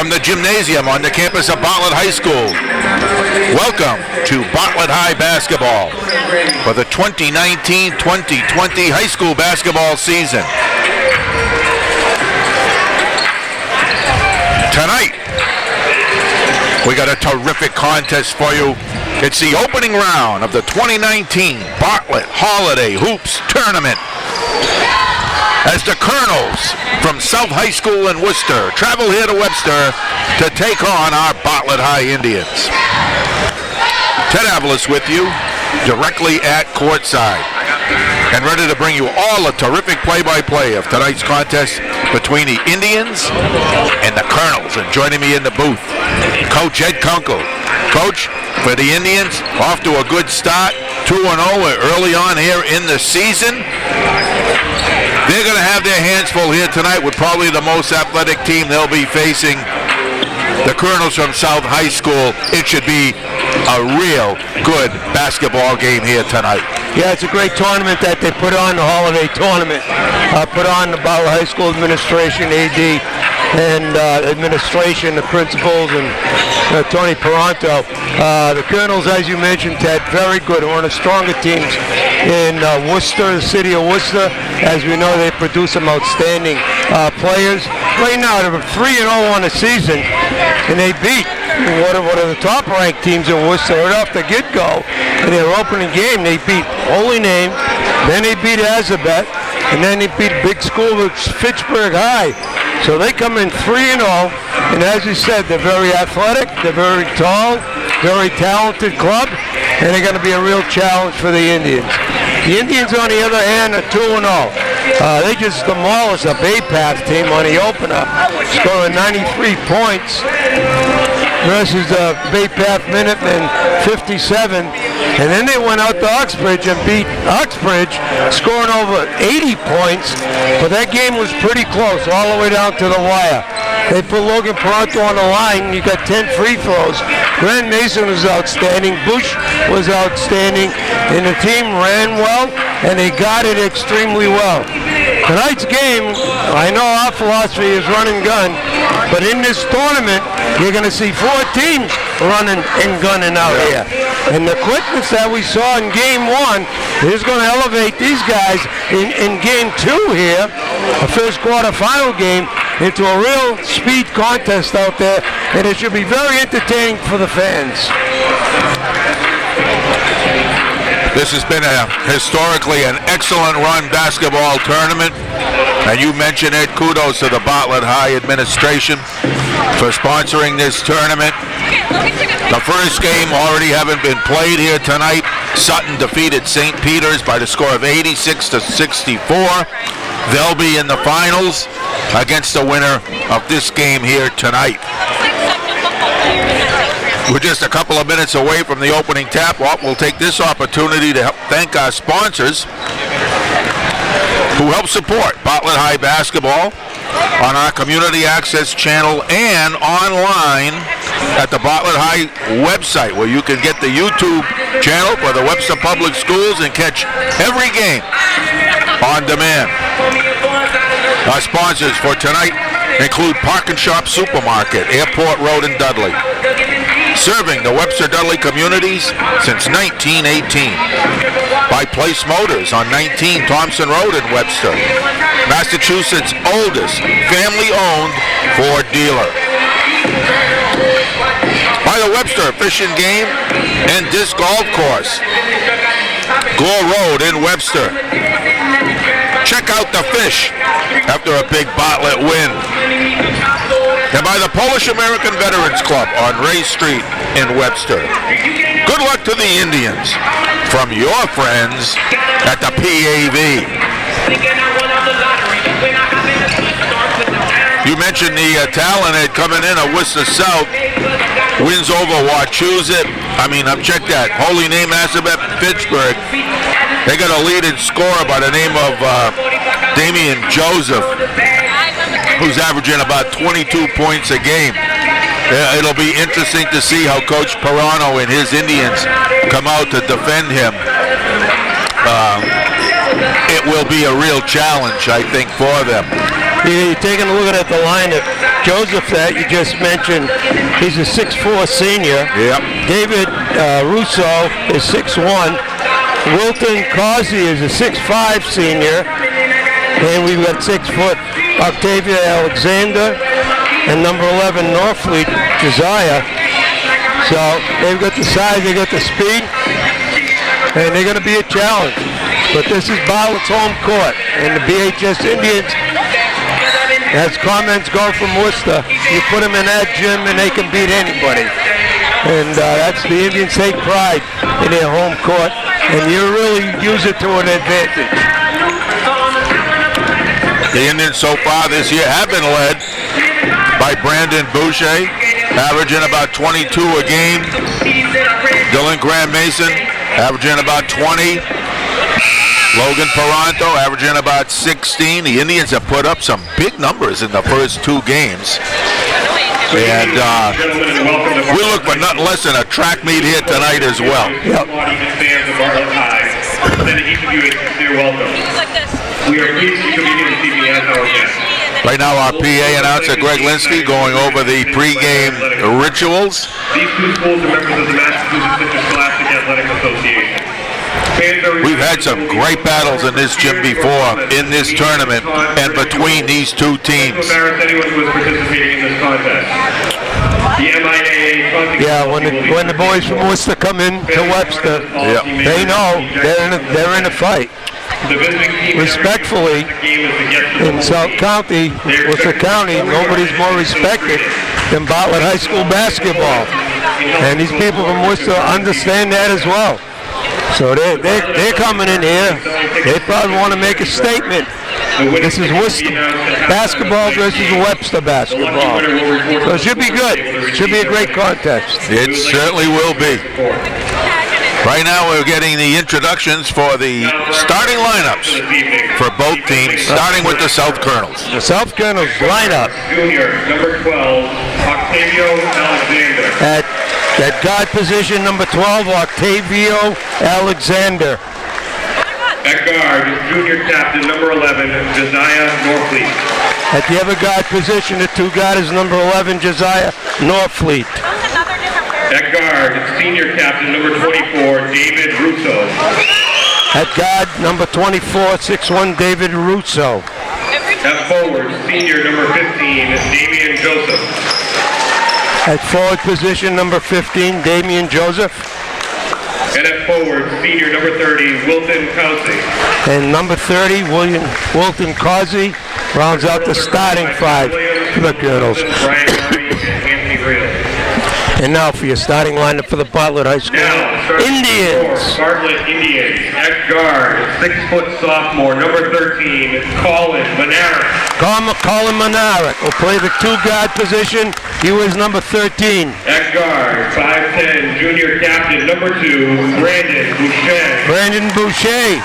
From the gymnasium on the campus of Bartlett High School, welcome to Bartlett High basketball for the 2019-2020 high school basketball season. Tonight, we got a terrific contest for you. It's the opening round of the 2019 Bartlett Holiday Hoops Tournament, as the Colonels from South High School in Worcester travel here to Webster to take on our Bartlett High Indians. Ted Avalos with you, directly at courtside, and ready to bring you all a terrific play-by-play of tonight's contest between the Indians and the Colonels. And joining me in the booth, Coach Ed Kunkel. Coach, for the Indians, off to a good start, 2-0 early on here in the season. They're going to have their hands full here tonight with probably the most athletic team they'll be facing, the Colonels from South High School. It should be a real good basketball game here tonight. Yeah, it's a great tournament that they put on, the holiday tournament. Put on the Bartlett High School administration, AD, and administration, the principals, and Tony Peranto. The Colonels, as you mentioned, Ted, very good. One of the stronger teams in Worcester, the city of Worcester. As we know, they produce some outstanding players. Right now, they're 3-0 on the season, and they beat one of the top-ranked teams in Worcester right off the get-go. In their opening game, they beat Holy Name, then they beat Azabeth, and then they beat big school with Fitchburg High. So they come in 3-0, and as you said, they're very athletic, they're very tall, very talented club, and they're going to be a real challenge for the Indians. The Indians, on the other hand, are 2-0. They just demolished a Bay Path team on the opener, scoring 93 points versus the Bay Path Minutemen 57. And then they went out to Uxbridge and beat Uxbridge, scoring over 80 points. But that game was pretty close, all the way down to the wire. They put Logan Peranto on the line. You got 10 free throws. Grant Mason was outstanding. Bush was outstanding. And the team ran well, and they got it extremely well. Tonight's game, I know our philosophy is run and gun, but in this tournament, you're going to see 4 teams running and gunning out here. And the quickness that we saw in game 1 is going to elevate these guys in game 2 here, a first quarter final game, into a real speed contest out there, and it should be very entertaining for the fans. This has been historically an excellent run basketball tournament, and you mentioned it. Kudos to the Bartlett High administration for sponsoring this tournament. The first game already having been played here tonight. Sutton defeated St. Peter's by the score of 86-64. They'll be in the finals against the winner of this game here tonight. We're just a couple of minutes away from the opening tap. We'll take this opportunity to thank our sponsors who help support Bartlett High basketball on our community access channel and online at the Bartlett High website, where you can get the YouTube channel for the Webster Public Schools and catch every game on demand. Our sponsors for tonight include Park and Shop Supermarket, Airport Road in Dudley, serving the Webster Dudley communities since 1918. By Place Motors on 19 Thompson Road in Webster, Massachusetts' oldest family-owned Ford dealer. By the Webster Fish and Game and Disc Golf Course, Gore Road in Webster. Check out the fish after a big Bartlett win. And by the Polish American Veterans Club on Ray Street in Webster. Good luck to the Indians from your friends at the PAV. You mentioned the talent coming in at Worcester South. Wins over Wachusett. Check that. Holy Name, Azabeth, Fitchburg. They got a leading scorer by the name of Damian Joseph, who's averaging about 22 points a game. It'll be interesting to see how Coach Peranto and his Indians come out to defend him. It will be a real challenge, I think, for them. You're taking a look at the lineup. Joseph, that you just mentioned, he's a 6'4" senior. Yep. David Russo is 6'1". Wilton Causey is a 6'5" senior. And we've got 6' Octavia Alexander and number 11 Norfleet Josiah. So they've got the size, they got the speed, and they're going to be a challenge. But this is Bartlett's home court, and the BHS Indians, as comments go from Worcester, you put them in that gym and they can beat anybody. And that's the Indians take pride in their home court, and you really use it to an advantage. The Indians so far this year have been led by Brandon Boucher, averaging about 22 a game. Dylan Graham Mason, averaging about 20. Logan Paranto, averaging about 16. The Indians have put up some big numbers in the first 2 games. And we look for nothing less than a track meet here tonight as well. Yep. We are pleased to be here this evening as our guest. Right now, our PA announcer, Greg Linsky, going over the pregame rituals. These 2 schools are members of the Massachusetts Interscholastic Athletic Association. We've had some great battles in this gym before, in this tournament, and between these 2 teams. Embarrass anyone who is participating in this contest. The MIAA Yeah, when the boys from Worcester come in to Webster, they know they're in a fight. Respectfully, in South County, Worcester County, nobody's more respected than Bartlett High School basketball. And these people from Worcester understand that as well. So they're coming in here. They probably want to make a statement. This is Worcester basketball versus Webster basketball. So it should be good. It should be a great contest. It certainly will be. Right now we're getting the introductions for the starting lineups for both teams, starting with the South Colonels. The South Colonels lineup. Junior, number 12, Octavio Alexander. At guard position, number 12, Octavio Alexander. At guard, junior captain, number 11, Josiah Norfleet. At the other guard position, the 2 guard is number 11, Josiah Norfleet. At guard, senior captain, number 24, David Russo. At guard, number 24, 6'1", David Russo. At forward, senior, number 15, Damian Joseph. At forward position, number 15, Damian Joseph. And at forward, senior, number 30, Wilton Causey. And number 30, Wilton Causey, rounds out the starting 5 for the Colonels. Brian Murray and Anthony Real. And now for your starting lineup for the Bartlett High School Indians. Bartlett Indians. At guard, 6' sophomore, number 13, Colin Monaric. Colin Monaric will play the 2 guard position. He was number 13. At guard, 5'10", junior captain, number 2, Brandon Boucher. Brandon Boucher,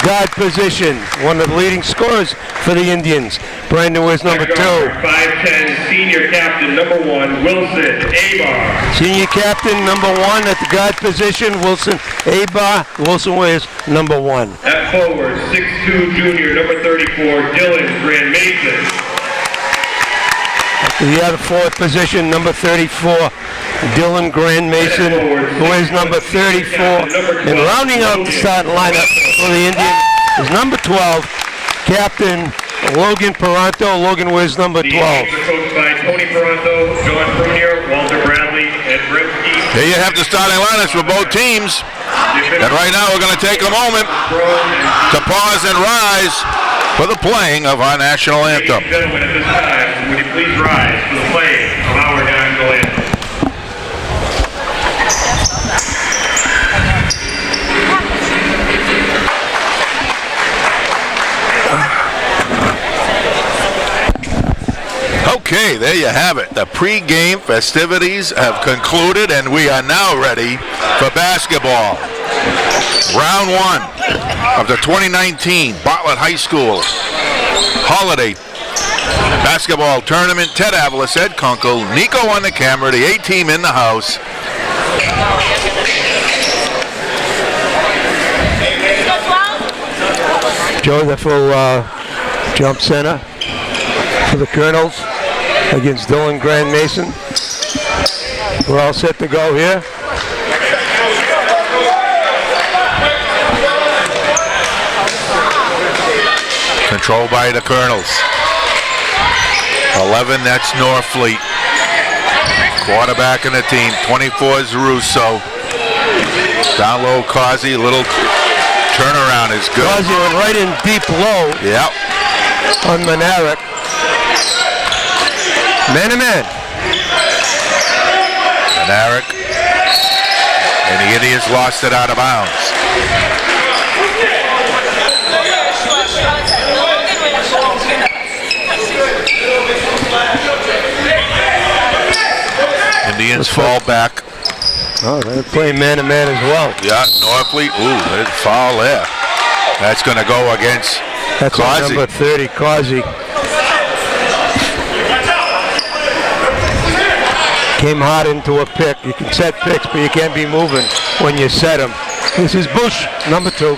guard position, one of the leading scorers for the Indians. Brandon was number 2. 5'10", senior captain, number 1, Wilson Abar. Senior captain, number 1 at the guard position, Wilson Abar. Wilson was number 1. At forward, 6'2", junior, number 34, Dylan Graham Mason. The other forward position, number 34, Dylan Grand Mason, who is number 34. And rounding out the starting lineup for the Indians is number 12, Captain Logan Paranto. Logan wears number 12. The Indians are coached by Tony Paranto, John Prunier, Walter Bradley, Ed Brimsky. There you have the starting lineups for both teams. And right now we're going to take a moment to pause and rise for the playing of our national anthem. Ladies and gentlemen, at this time, would you please rise for the playing of our national anthem? Okay, there you have it. The pre-game festivities have concluded, and we are now ready for basketball. Round 1 of the 2019 Bartlett High School Holiday Basketball Tournament. Ted Avalos, Ed Kunkel, Nico on the camera, the A-team in the house. Joseph will jump center. for the Colonels against Dylan Grand Mason. We're all set to go here. Controlled by the Colonels. 11, that's Norfleet. Quarterback in the team. 24 is Russo. Down low, Causey. Little turnaround is good. Causey went right in deep low Yep. on Manaric. Man-to-man. Manaric. And the Indians lost it out of bounds. Indians fall back. Oh, they're playing man-to-man as well. Yeah, Norfleet. Ooh, there's a foul there. That's going to go against That's on Causey. number 30, Causey. Came hard into a pick. You can set picks, but you can't be moving when you set them. This is Bush, number 2.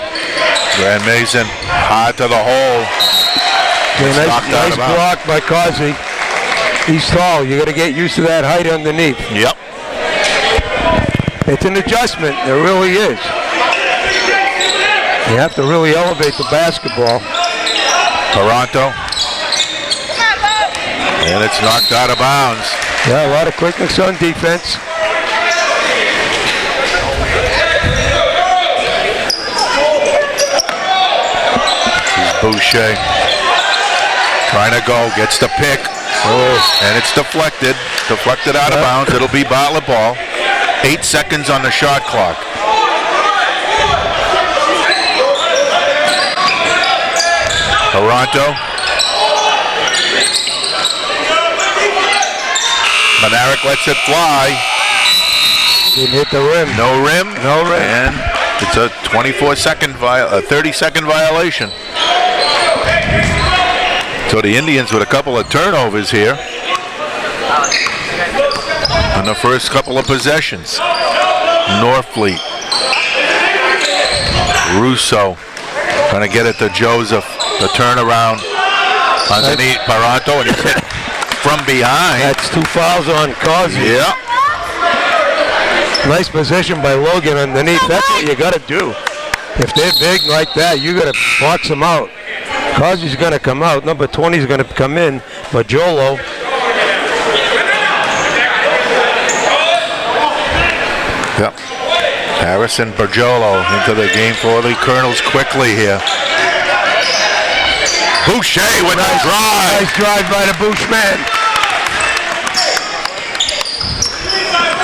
Grand Mason, hard to the hole. Okay, knocked out nice of bounds. block by Causey. He's tall. You got to get used to that height underneath. Yep. It's an adjustment. It really is. You have to really elevate the basketball. Toronto. And it's knocked out of bounds. Yeah, a lot of quickness on defense. Boucher trying to go, gets the pick. And it's deflected. Deflected out of bounds. It'll be Bartlett ball. 8 seconds on the shot clock. Toronto. Manaric lets it fly. Didn't hit the rim. No rim. No rim. And it's a 30-second violation. So the Indians with a couple of turnovers here on the first couple of possessions. Norfleet. Russo trying to get it to Joseph. The turnaround underneath Paranto, and it's hit from behind. That's 2 fouls on Causey. Yeah. Nice position by Logan underneath. That's what you got to do. If they're big like that, you got to box them out. Causey's going to come out. Number 20 is going to come in. But Jolo. Yep. Harrison Bergiolo into the game for the Colonels quickly here. Boucher with the drive. Nice drive by the Bushman.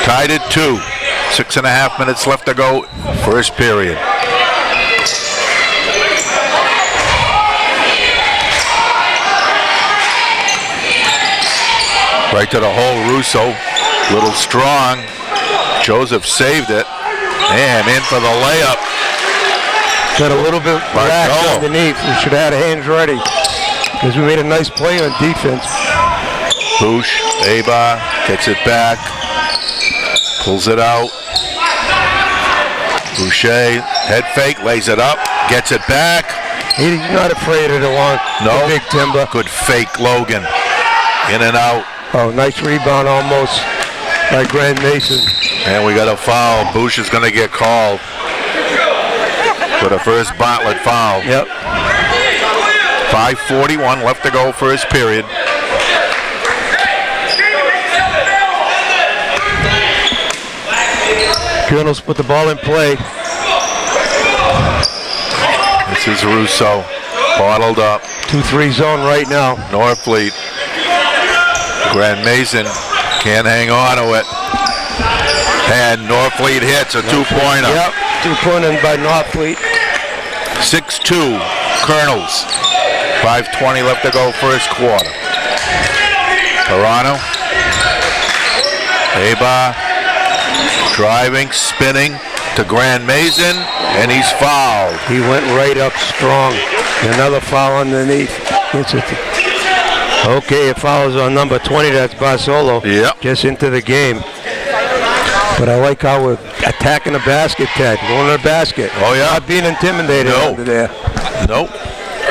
Tied at 2. 6.5 minutes left to go. First period. Right to the hole, Russo. Little strong. Joseph saved it. And in for the layup. Got a little bit relaxed Bartolo. underneath. We should have had hands ready. Because we made a nice play on defense. Bush, Abar gets it back. Pulls it out. Boucher, head fake, lays it up, gets it back. He's not afraid of the big timber. Good fake, Logan. In and out. Oh, nice rebound almost by Grand Mason. And we got a foul. Bush is going to get called for the first Bartlett foul. Yep. 5:41 left to go, first period. Colonels put the ball in play. This is Russo. Bottled up. 2-3 zone right now. Norfleet. Grand Mason can't hang on to it. And Norfleet hits a two-pointer. Yep. 2-pointer by Norfleet. 6-2 Colonels. 5:20 left to go, first quarter. Toronto. Abar driving, spinning to Grand Mason, and he's fouled. He went right up strong. Another foul underneath. Okay, it fouls on number 20. That's Bartolo. Yep. Just into the game. But I like how we're attacking the basket, Ted. Going to the basket. Oh, yeah. Not being intimidated No. under there. Nope.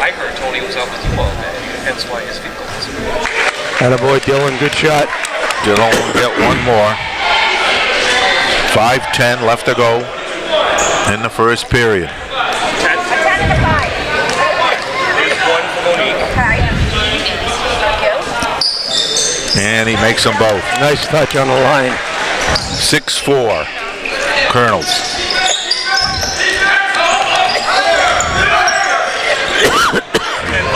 I heard Tony was out with the ball today, hence why his field goal was Attaboy, Dylan, good shot. Dillon will get one more. 5:10 left to go in the first period. And he makes them both. Nice touch on the line. 6-4, Colonels.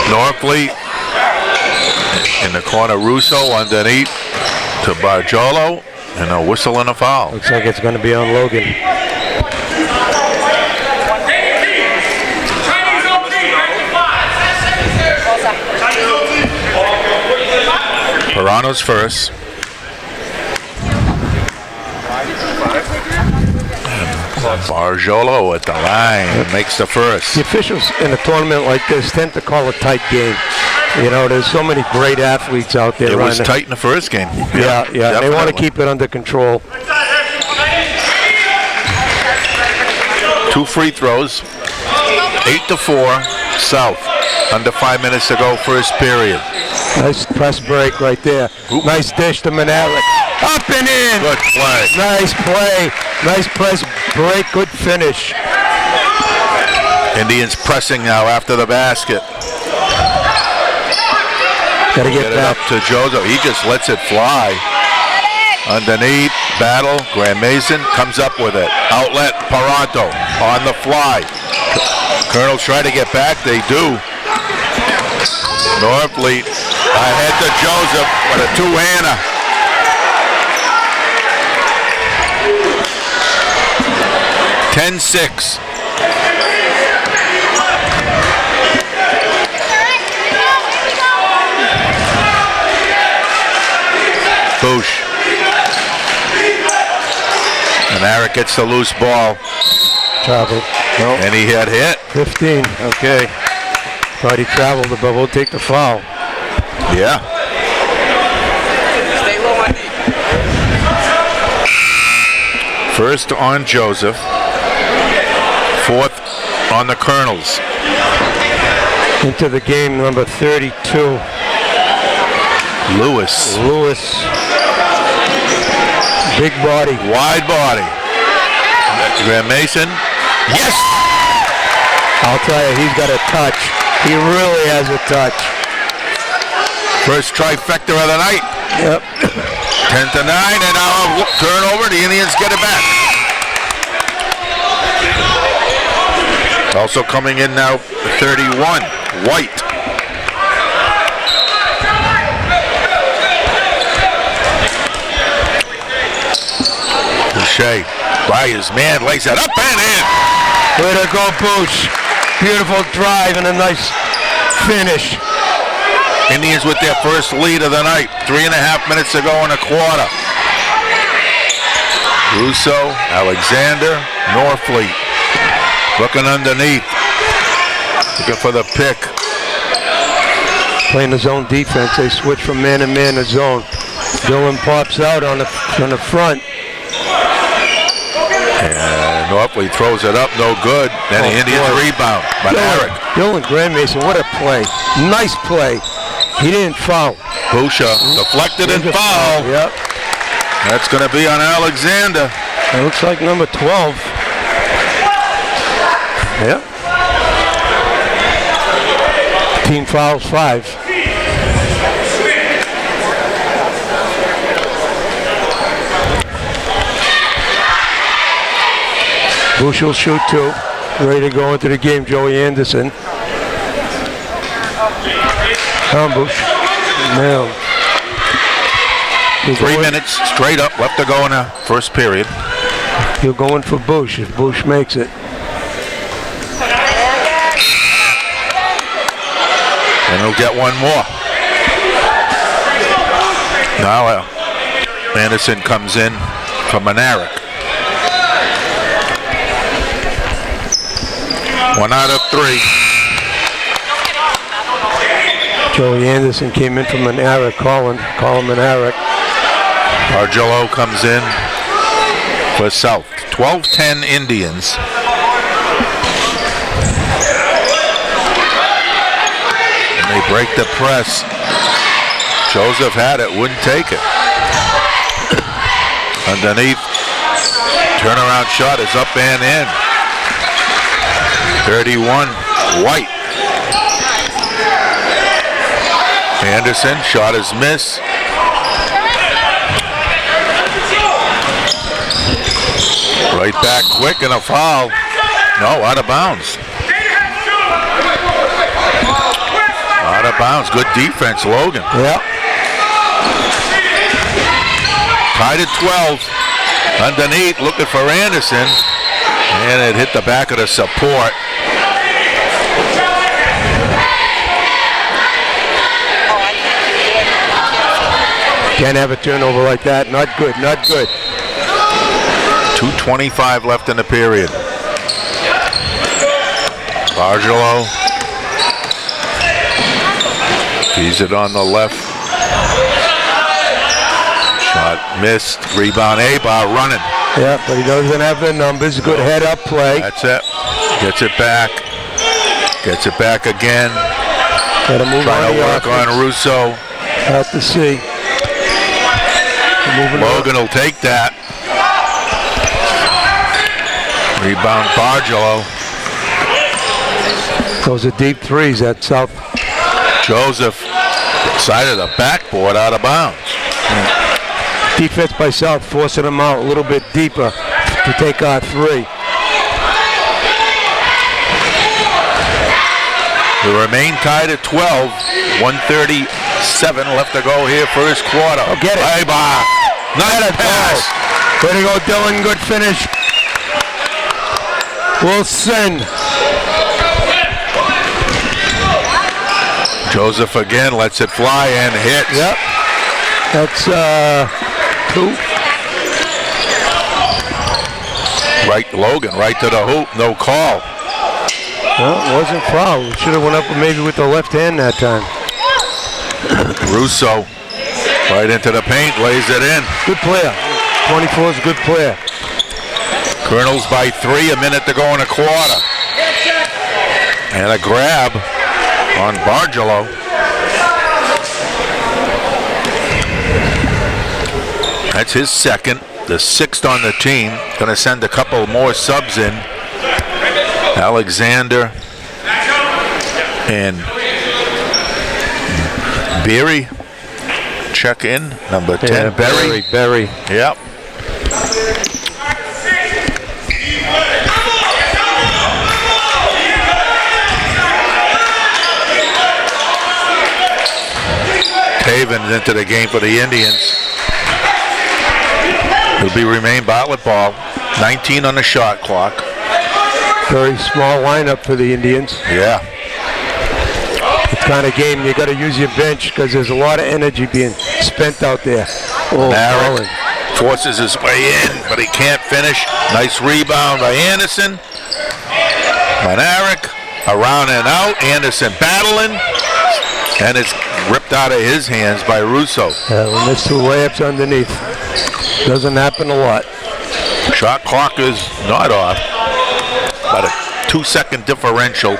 Norfleet in the corner, Russo underneath to Bargiolo, and a whistle and a foul. Looks like it's going to be on Logan. Pirano's first. Bargiolo at the line makes the first. The officials in a tournament like this tend to call a tight game. You know, there's so many great athletes out there. It was tight in the first game. Yeah. They want to keep it under control. 2 free throws. 8-4, South. Under 5 minutes to go, first period. Nice press break right there. Oop. Nice dish to Manalik. Up and in. Good play. Nice play. Nice press break. Good finish. Indians pressing now after the basket. Got to Get get it back. up to Jozo. He just lets it fly. Underneath, battle. Graham Mason comes up with it. Outlet, Paranto on the fly. Colonels try to get back. They do. Norfleet ahead to Joseph with a two-hander. (10-6). Boosh. And Eric gets the loose ball. Travel. No. And he had hit. 15. Okay. Thought he traveled, but we'll take the foul. Yeah. First on Joseph. Fourth on the Colonels. Into the game, number 32. Lewis. Big body. Wide body. Graham Mason. Yes! I'll tell you, he's got a touch. He really has a touch. First trifecta of the night. Yep. 10-9, and now a turnover. The Indians get it back. Also coming in now, 31, White. Boucher by his man, lays it up and in. Way to go, Boosh. Beautiful drive and a nice finish. Indians with their first lead of the night. 3.5 minutes to go in a quarter. Russo, Alexander, Norfleet. Looking underneath. Looking for the pick. Playing the zone defense. They switch from man to man to zone. Dylan pops out on the front. And Norfleet throws it up, no good. Then the Indians rebound. But Eric. Dylan Graham Mason, what a play. Nice play. He didn't foul. Busha deflected and foul. Yep. That's going to be on Alexander. It looks like number 12. Yep. Team fouls 5. Bush will shoot 2. Ready to go into the game, Joey Anderson. Come, Bush. Now. 3 minutes straight up left to go in the first period. He'll go in for Bush if Bush makes it. And he'll get one more. Now Anderson comes in for Manaric. 1 out of 3. Joey Anderson came in from Manaric, Colin Manaric. Bargiolo comes in for South. 12-10 Indians. And they break the press. Joseph had it, wouldn't take it. Underneath, turnaround shot is up and in. 31, White. Anderson, shot is missed. Right back quick and a foul. No, out of bounds. Out of bounds. Good defense, Logan. Yeah. Tied at 12. Underneath, looking for Anderson. And it hit the back of the support. Can't have a turnover like that. Not good, not good. 2:25 left in the period. Bargelo. Feeds it on the left. Shot missed. Rebound, Abar running. Yeah, but he doesn't have the numbers. Good head-up play. That's it. Gets it back. Gets it back again. Got to move Trying on to the work offense. on Russo. Have to see. Moving Logan will take that. Rebound, Bargelo. Those are deep threes. That's South. Joseph side of the backboard, out of bounds. Defense by South forcing them out a little bit deeper to take our three. They remain tied at 12. 1:37 left to go here, first quarter. Oh, get it. Abar. Nice pass. Way to go, Dylan. Good finish. Wilson. Joseph again lets it fly and hits. Yep. That's two. Right, Logan, right to the hoop. No call. Well, it wasn't foul. Should have went up maybe with the left hand that time. Russo right into the paint, lays it in. Good player. 24 is a good player. Colonels by 3, a minute to go in a quarter. And a grab on Bargelo. That's his second, the 6th on the team. Going to send a couple more subs in. Alexander and Berry check in. Number 10, Yeah, Berry. Berry. Yep. Taven into the game for the Indians. It'll be remain Bartlett ball. 19 on the shot clock. Very small lineup for the Indians. Yeah. It's kind of game you got to use your bench because there's a lot of energy being spent out there. Oh, Narek Colin. forces his way in, but he can't finish. Nice rebound by Anderson. Manaric around and out. Anderson battling. And it's ripped out of his hands by Russo. We missed 2 layups underneath. Doesn't happen a lot. Shot clock is not off. About a 2-second differential.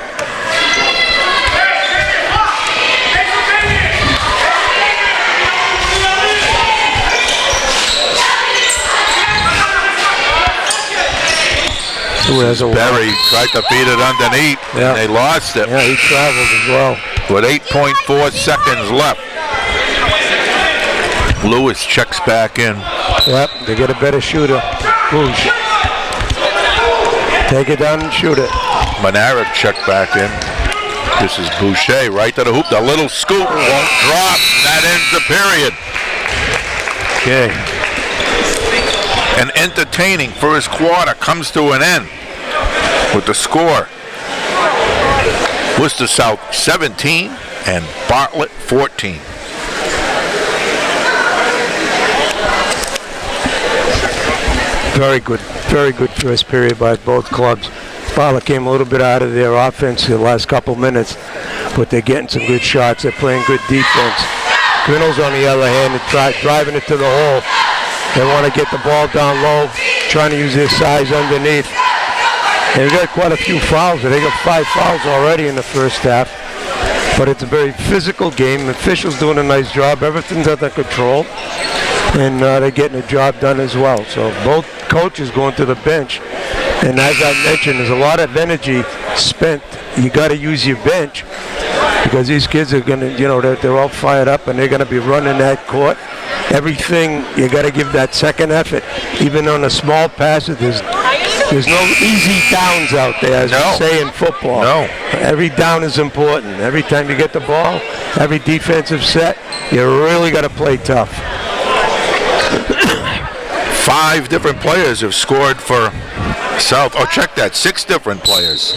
Berry tried to feed it underneath, Yeah. and they lost it. Yeah, he traveled as well. With 8.4 seconds left. Lewis checks back in. Yep, they get a better shooter. Boosh. Take it down and shoot it. Manaric checked back in. This is Boucher right to the hoop. The little scoop won't drop. That ends the period. Okay. An entertaining first quarter comes to an end with the score. Worcester South 17 and Bartlett 14. Very good first period by both clubs. Bartlett came a little bit out of their offense in the last couple minutes, but they're getting some good shots. They're playing good defense. Colonels, on the other hand, are driving it to the hole. They want to get the ball down low, trying to use their size underneath. They've got quite a few fouls. They got 5 fouls already in the first half. But it's a very physical game. The officials doing a nice job. Everything's under control. And they're getting the job done as well. So both coaches going to the bench. And as I mentioned, there's a lot of energy spent. You got to use your bench because these kids are going to, they're all fired up and they're going to be running that court. Everything, you got to give that second effort. Even on the small passes, there's no easy downs out there, as we say in football. No. Every down is important. Every time you get the ball, every defensive set, you really got to play tough. 5 different players have scored for South. Oh, check that. 6 different players.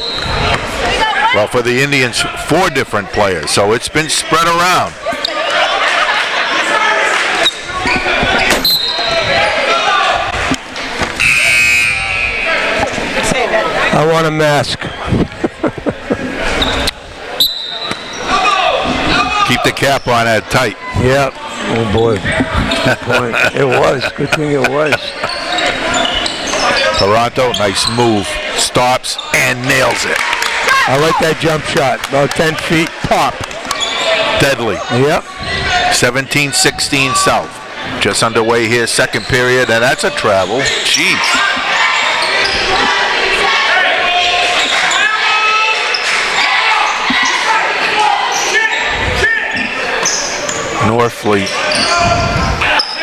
Well, for the Indians, 4 different players. So it's been spread around. I want a mask. Keep the cap on that tight. Yep. Oh boy. Good point. It was. Good thing it was. Toronto, nice move. Stops and nails it. I like that jump shot. About 10 feet. Pop. Deadly. Yep. 17-16 South. Just underway here, second period, and that's a travel. Jeez. Norfleet.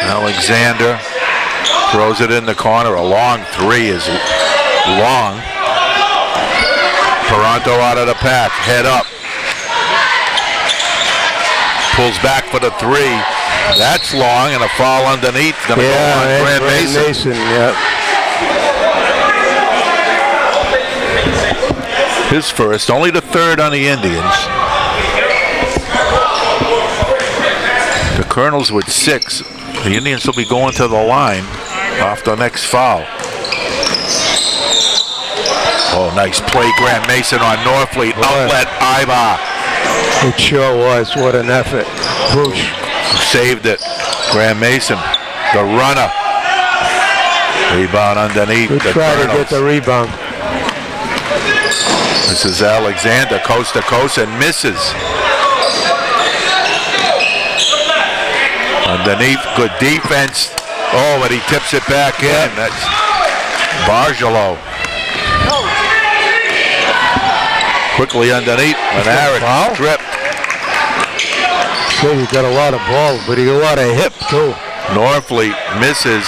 Alexander throws it in the corner. A long 3 is long. Toronto out of the pack. Head up. Pulls back for the 3. That's long, and a foul underneath. Gonna go on Grant Mason. Yep. His first, only the 3rd on the Indians. The Colonels with 6. The Indians will be going to the line off the next foul. Oh, nice play, Grant Mason on Norfleet. Outlet, Ibar. It sure was. What an effort. Bush saved it. Grant Mason, the runner. Rebound underneath. Good the try Colonels. to get the rebound. This is Alexander, coast to coast, and misses. Underneath, good defense. Oh, but he tips it back in. That's Bargello. Quickly underneath, Manaric stripped. So he got a lot of ball, but he got a lot of hip too. Norfleet misses.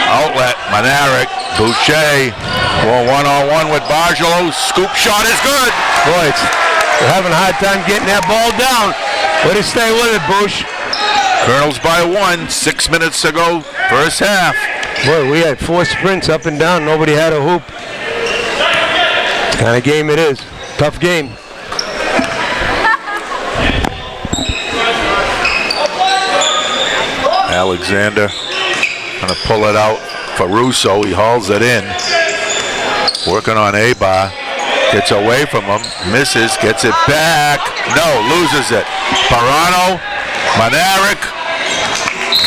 Outlet, Manaric, Boucher. Going one-on-one with Bargello. Scoop shot is good. Boy, they're having a hard time getting that ball down. Way to stay with it, Bush. Colonels by 1, 6 minutes to go, first half. Boy, we had 4 sprints up and down. Nobody had a hoop. Kind of game it is. Tough game. Alexander gonna pull it out for Russo. He hauls it in. Working on Abar. Gets away from him. Misses. Gets it back. No, loses it. Parano. Manaric.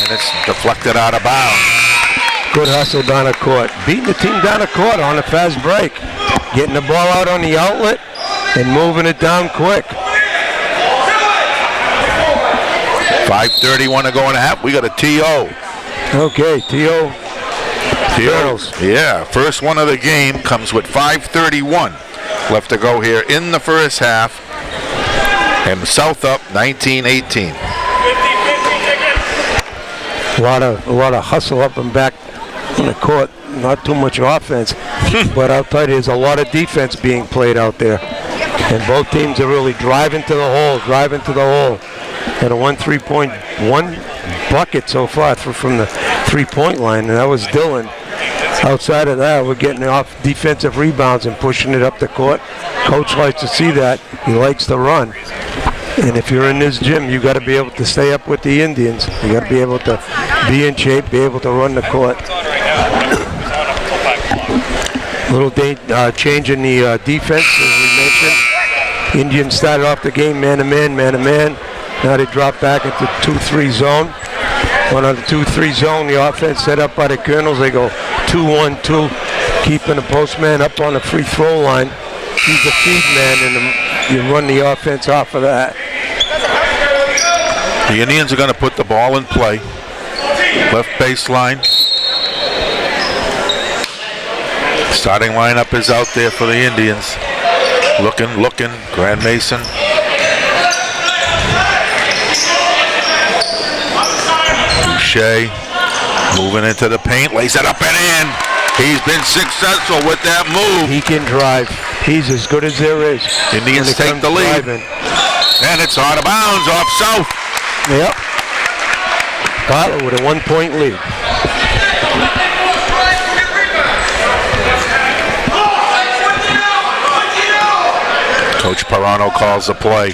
And it's deflected out of bounds. Good hustle down the court. Beating the team down the court on a fast break. Getting the ball out on the outlet and moving it down quick. 5:31 to go in a half. We got a TO. Okay, TO. Colonels. Yeah, first one of the game comes with 5:31 left to go here in the first half. And South up 19-18. A lot of hustle up and back on the court. Not too much offense, but I'll tell you, there's a lot of defense being played out there. And both teams are really driving to the hole. And a 1 bucket so far from the 3-point line, and that was Dillon. Outside of that, we're getting off defensive rebounds and pushing it up the court. Coach likes to see that. He likes to run. And if you're in this gym, you got to be able to stay up with the Indians. You got to be able to be in shape, be able to run the court. Little change in the defense, as we mentioned. Indians started off the game man-to-man. Now they drop back into 2-3 zone. One on the 2-3 zone, the offense set up by the Colonels. They go 2-1-2, keeping the postman up on the free throw line. He's the feed man, and you run the offense off of that. The Indians are going to put the ball in play. Left baseline. Starting lineup is out there for the Indians. Looking. Grand Mason. Boucher moving into the paint, lays it up and in. He's been successful with that move. He can drive. He's as good as there is. Indians take the lead. Driving. And it's out of bounds off South. Yep. Bartlett with a 1-point lead. Coach Parano calls the play.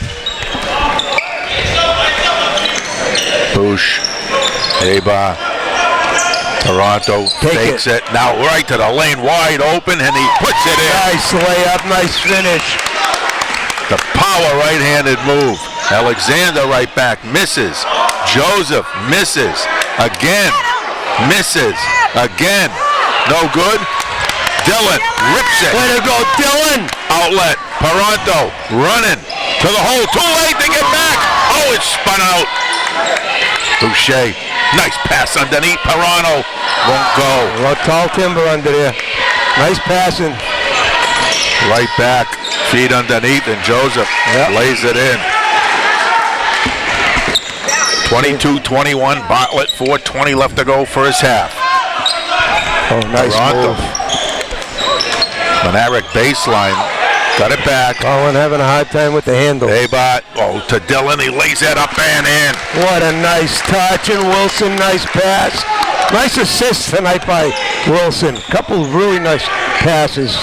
Bush, Aba, Toronto takes it. Now right to the lane, wide open, and he puts it in. Nice layup, nice finish. The power right-handed move. Alexander right back, misses. Joseph misses. Again, misses. Again, no good. Dillon rips it. Way to go, Dillon. Outlet, Paranto running to the hole. Too late to get back. Oh, it's spun out. Boucher, nice pass underneath. Parano won't go. Well, tall timber under there. Nice passing. Right back, feet underneath, and Joseph lays it in. 22-21, Bartlett, 4:20 left to go for his half. Oh, nice move. Monaric baseline, got it back. Colin having a hard time with the handle. Abot, to Dillon, he lays it up and in. What a nice touch, and Wilson, nice pass. Nice assist tonight by Wilson. Couple of really nice passes.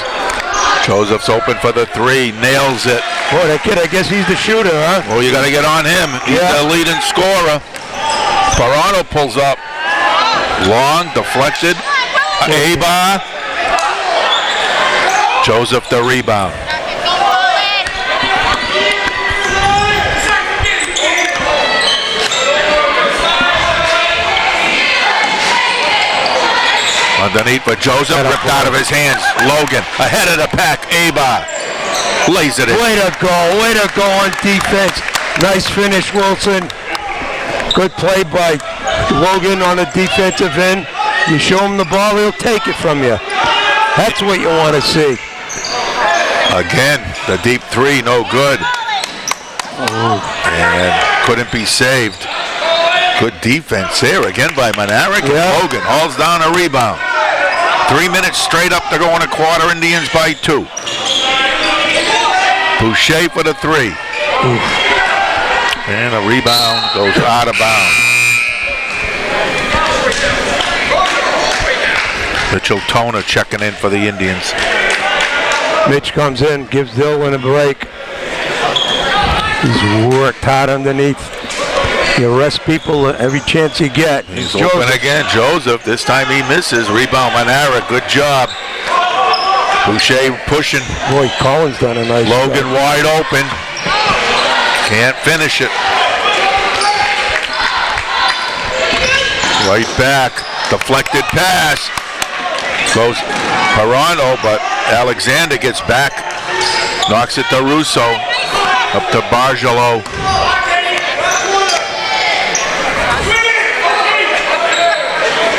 Joseph's open for the three, nails it. Boy, that kid, I guess he's the shooter, huh? Well, you got to get on him. He's the leading scorer. Parano pulls up. Long, deflected. Aba. Joseph the rebound. Underneath, but Joseph ripped out of his hands. Logan ahead of the pack. Aba lays it in. Way to go on defense. Nice finish, Wilson. Good play by Logan on the defensive end. You show him the ball, he'll take it from you. That's what you want to see. Again, the deep three, no good. And couldn't be saved. Good defense there again by Monaric. And Logan hauls down a rebound. 3 minutes straight up to go in a quarter. Indians by 2. Boucher for the three. And a rebound goes out of bounds. Mitchell Toner checking in for the Indians. Mitch comes in, gives Dillon a break. He's worked hard underneath. You rest people every chance you get. He's open again. Joseph, this time he misses. Rebound, Monaric, good job. Boucher pushing. Boy, Collins done a nice job. Logan wide open. Can't finish it. Right back. Deflected pass. Goes Parano, but Alexander gets back. Knocks it to Russo. Up to Bargello.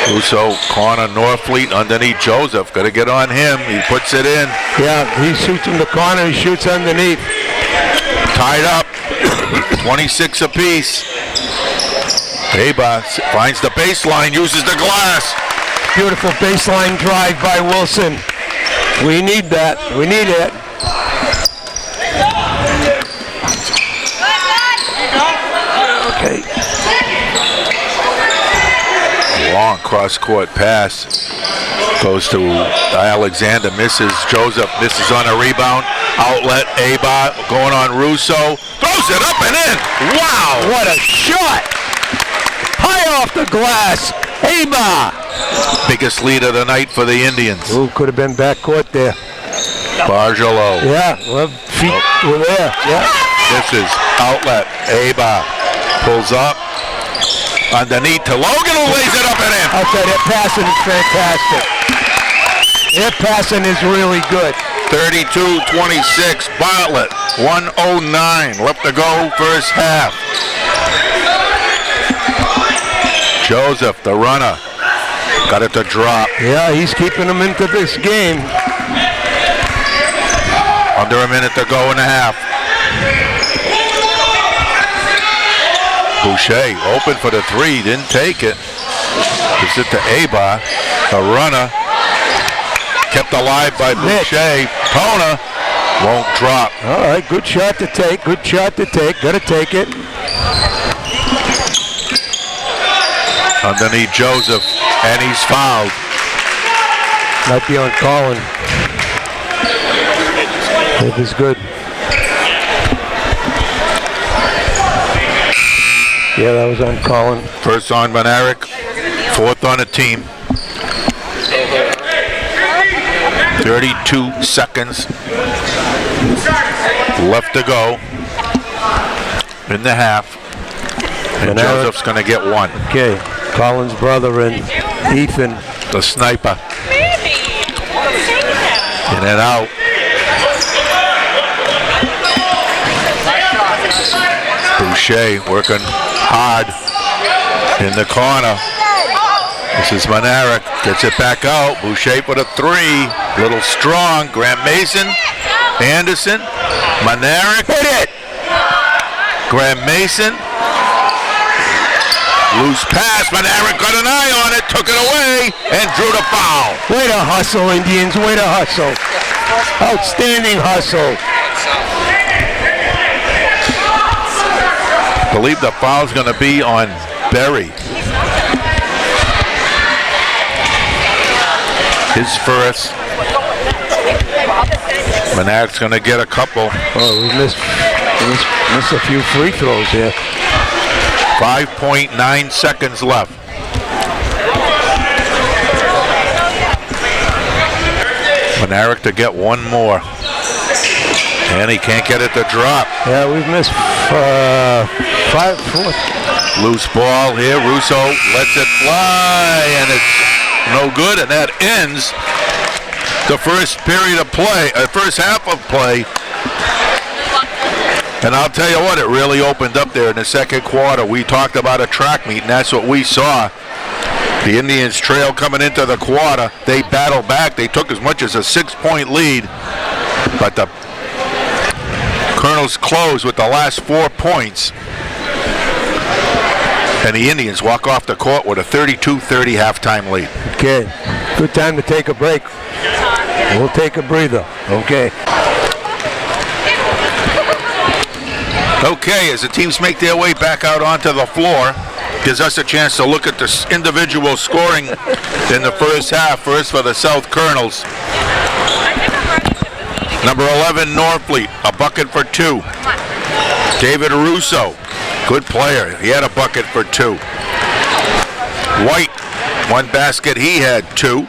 Russo, corner, Norfleet, underneath Joseph. Got to get on him. He puts it in. Yeah, he shoots from the corner. He shoots underneath. Tied up. 26 apiece. Aba finds the baseline, uses the glass. Beautiful baseline drive by Wilson. We need that. We need it. Okay. Long cross-court pass. Goes to Alexander, misses. Joseph misses on a rebound. Outlet, Aba going on Russo. Throws it up and in. Wow! What a shot! High off the glass. Aba! Biggest lead of the night for the Indians. Ooh, could have been backcourt there. Bargello. Yeah, well, feet were there. Yeah. Misses. Outlet. Aba pulls up. Underneath to Logan, who lays it up and in. Okay, their passing is fantastic. Their passing is really good. 32-26, Bartlett, 1:09 left to go first half. Joseph, the runner, got it to drop. Yeah, he's keeping them into this game. Under a minute to go in the half. Boucher open for the three, didn't take it. Gives it to Abar, the runner. Kept alive by Boucher. Pona won't drop. All right, good shot to take, good shot to take. Gotta take it. Underneath Joseph, and he's fouled. Might be on Colin. It is good. Yeah, that was on Colin. First on Monaric, fourth on the team. 32 seconds left to go in the half. And Joseph's going to get one. Okay, Colin's brother and Ethan. The sniper. In and out. Boucher working hard in the corner. This is Monaric. Gets it back out. Boucher for the three. Little strong. Grant Mason. Anderson. Monaric. Hit it! Grant Mason. Loose pass. Monaric got an eye on it. Took it away and drew the foul. Way to hustle, Indians. Way to hustle. Outstanding hustle. I believe the foul's going to be on Berry. His first. Monaric's going to get a couple. Oh, we missed a few free throws here. 5.9 seconds left. Monaric to get one more. And he can't get it to drop. Yeah, we've missed 5, 4. Loose ball here. Russo lets it fly, and it's no good, and that ends the first period of play, first half of play. And I'll tell you what, it really opened up there in the second quarter. We talked about a track meet, and that's what we saw. The Indians trail coming into the quarter. They battled back. They took as much as a 6-point lead, but the Colonels closed with the last 4 points. And the Indians walk off the court with a 32-30 halftime lead. Okay, good time to take a break. We'll take a breather, okay? Okay, as the teams make their way back out onto the floor, gives us a chance to look at the individual scoring in the first half. First for the South Colonels. Number 11, Norfleet, a bucket for 2. David Russo, good player. He had a bucket for 2. White, 1 basket. He had 2.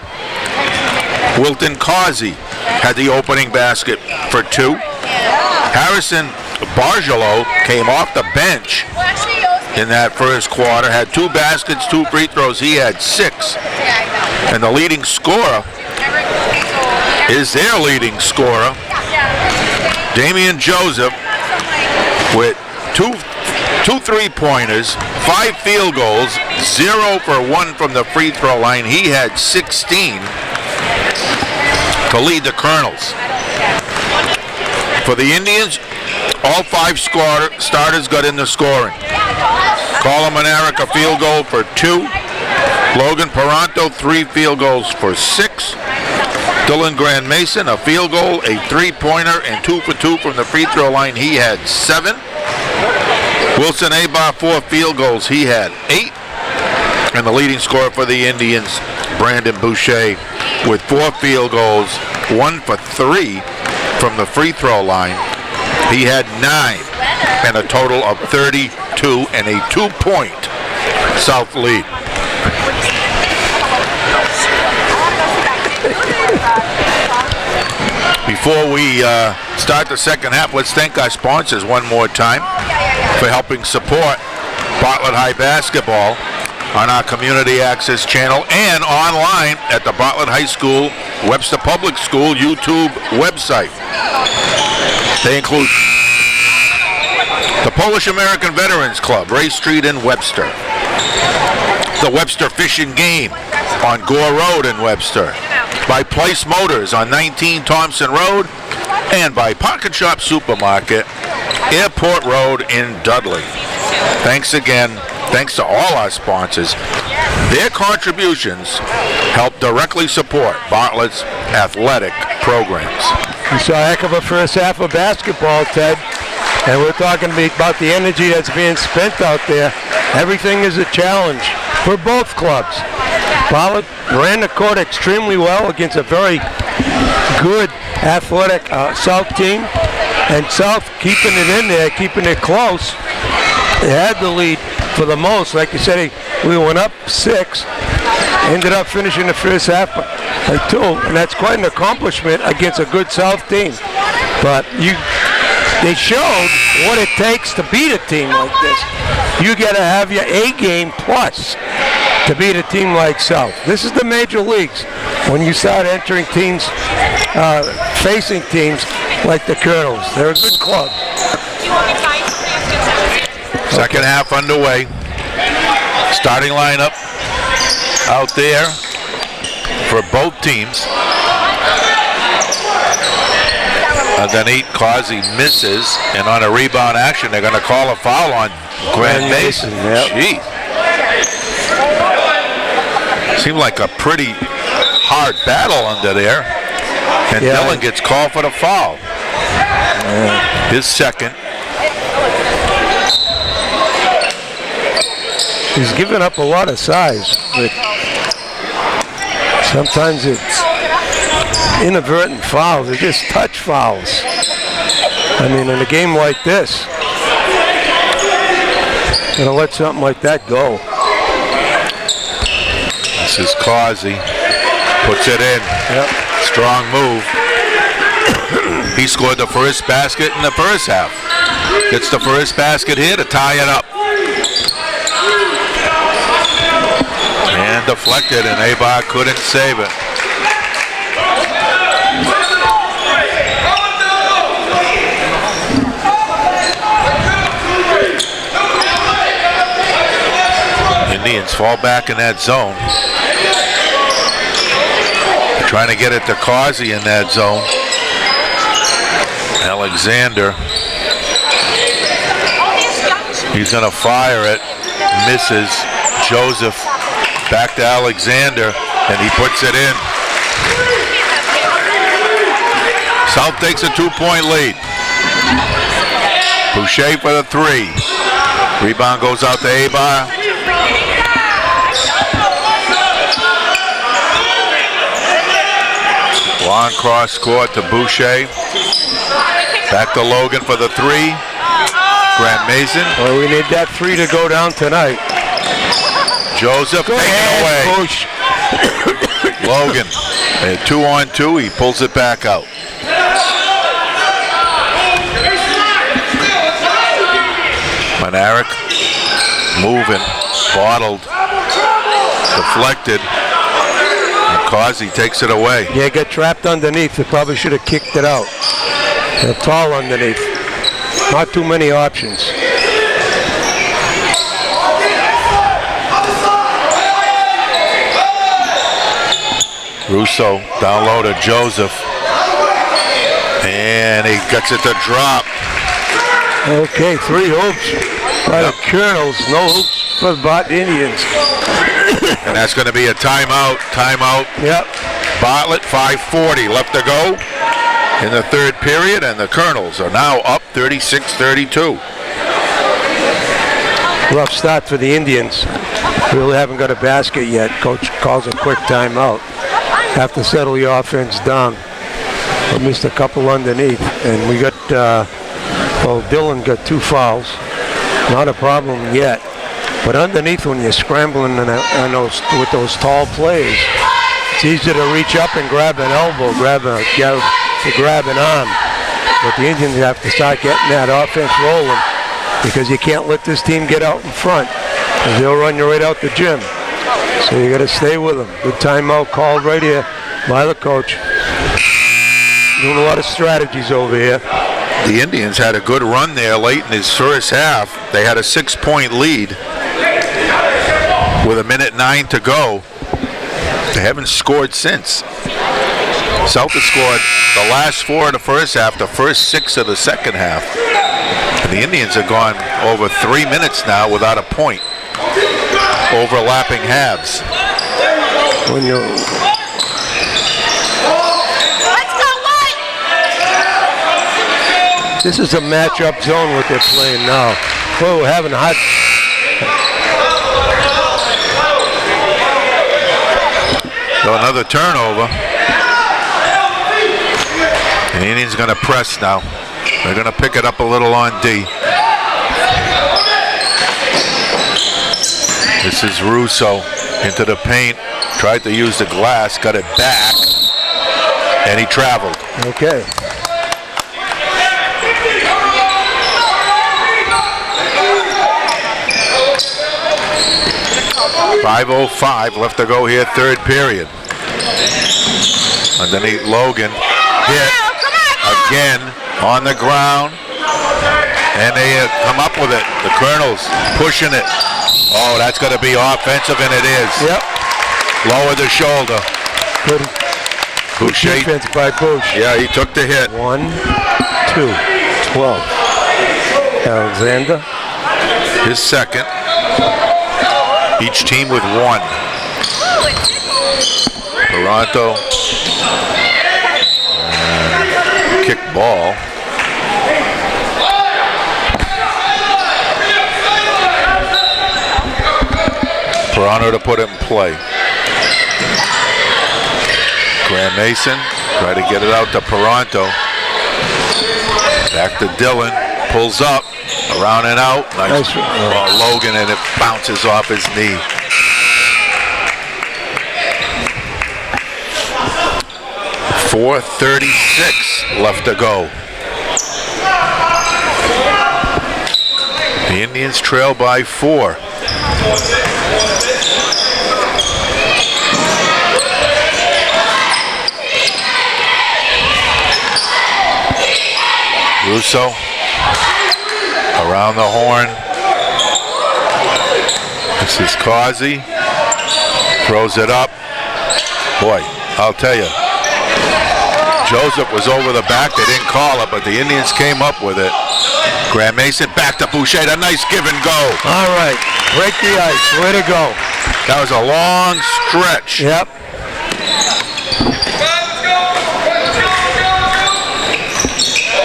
Wilton Causey had the opening basket for 2. Harrison Bargelo came off the bench in that first quarter, had 2 baskets, 2 free throws. He had 6. And the leading scorer is their leading scorer, Damian Joseph, with 2 3-pointers, 5 field goals, 0 for 1 from the free throw line. He had 16 to lead the Colonels. For the Indians, all 5 starters got in the scoring. Colin Monaric, a field goal for 2. Logan Paranto, 3 field goals for 6. Dylan Grand Mason, a field goal, a 3-pointer, and 2 for 2 from the free throw line. He had 7. Wilson Abar, 4 field goals. He had 8. And the leading scorer for the Indians, Brandon Boucher, with 4 field goals, 1 for 3 from the free throw line. He had 9 and a total of 32 and a 2-point South lead. Before we start the second half, let's thank our sponsors one more time for helping support Bartlett High basketball on our Community Access channel and online at the Bartlett High School Webster Public School YouTube website. They include the Polish American Veterans Club, Ray Street in Webster. The Webster Fish and Game on Gore Road in Webster. By Place Motors on 19 Thompson Road. And by Pocket Shop Supermarket, Airport Road in Dudley. Thanks again. Thanks to all our sponsors. Their contributions help directly support Bartlett's athletic programs. We saw a heck of a first half of basketball, Ted. And we're talking about the energy that's being spent out there. Everything is a challenge for both clubs. Bartlett ran the court extremely well against a very good athletic South team. And South keeping it in there, keeping it close. They had the lead for the most. Like you said, we went up 6. Ended up finishing the first half by 2. And that's quite an accomplishment against a good South team. But they showed what it takes to beat a team like this. You got to have your A game plus to beat a team like South. This is the major leagues. When you start entering teams, facing teams like the Colonels, they're a good club. Second half underway. Starting lineup out there for both teams. Underneath, Causey misses, and on a rebound action, they're going to call a foul on Grant Mason. Yep. Gee. Seemed like a pretty hard battle under there. And Dillon gets called for the foul. His second. He's given up a lot of size, but sometimes it's inadvertent fouls. They're just touch fouls. I mean, in a game like this, gonna let something like that go. This is Causey. Puts it in. Yep. Strong move. He scored the first basket in the first half. Gets the first basket here to tie it up. And deflected, and Abar couldn't save it. Indians fall back in that zone. They're trying to get it to Causey in that zone. Alexander. He's going to fire it. Misses. Joseph back to Alexander, and he puts it in. South takes a 2-point lead. Boucher for the 3. Rebound goes out to Abar. Long cross court to Boucher. Back to Logan for the 3. Grant Mason. Well, we need that 3 to go down tonight. Joseph taken away. Logan, a 2-on-2. He pulls it back out. Monaric moving, bottled, deflected. Causey takes it away. Yeah, get trapped underneath. They probably should have kicked it out. They're tall underneath. Not too many options. Russo down low to Joseph. And he gets it to drop. Okay, 3 hoops by the Colonels. No hoops for the Bot Indians. And that's going to be a timeout. Timeout. Yep. Bartlett, 5:40 left to go in the third period, and the Colonels are now up 36-32. Rough start for the Indians. Really haven't got a basket yet. Coach calls a quick timeout. Have to settle the offense down. We missed a couple underneath, and we got, Dillon got 2 fouls. Not a problem yet. But underneath, when you're scrambling with those tall plays, it's easier to reach up and grab an elbow, grab an arm. But the Indians have to start getting that offense rolling, because you can't let this team get out in front, because they'll run you right out the gym. So you got to stay with them. Good timeout called right here by the coach. Doing a lot of strategies over here. The Indians had a good run there late in his first half. They had a 6-point lead with 1:09 to go. They haven't scored since. Celtics scored the last 4 of the first half, the first 6 of the second half. And the Indians have gone over 3 minutes now without a point. Overlapping halves. When you This is a matchup zone what they're playing now. Well, we're having a hot. So another turnover. And the Indians going to press now. They're going to pick it up a little on D. This is Russo into the paint. Tried to use the glass, got it back, and he traveled. Okay. .505 left to go here, third period. Underneath Logan, hit again on the ground, and they come up with it. The Colonels pushing it. Oh, that's going to be offensive, and it is. Yep. Lower the shoulder. Good Boucher. defense by Bush. Yeah, he took the hit. 1, 2, 12. Alexander. His second. Each team with 1. Toronto. And kick ball. Toronto to put it in play. Graham Mason try to get it out to Toronto. Back to Dillon. Pulls up. Around and out. Nice Logan, and it bounces off his knee. .436 left to go. The Indians trail by 4. Russo around the horn. This is Causey. Throws it up. Boy, I'll tell you. Joseph was over the back. They didn't call it, but the Indians came up with it. Graham Mason back to Boucher. A nice give and go. All right. Break the ice. Way to go. That was a long stretch. Yep.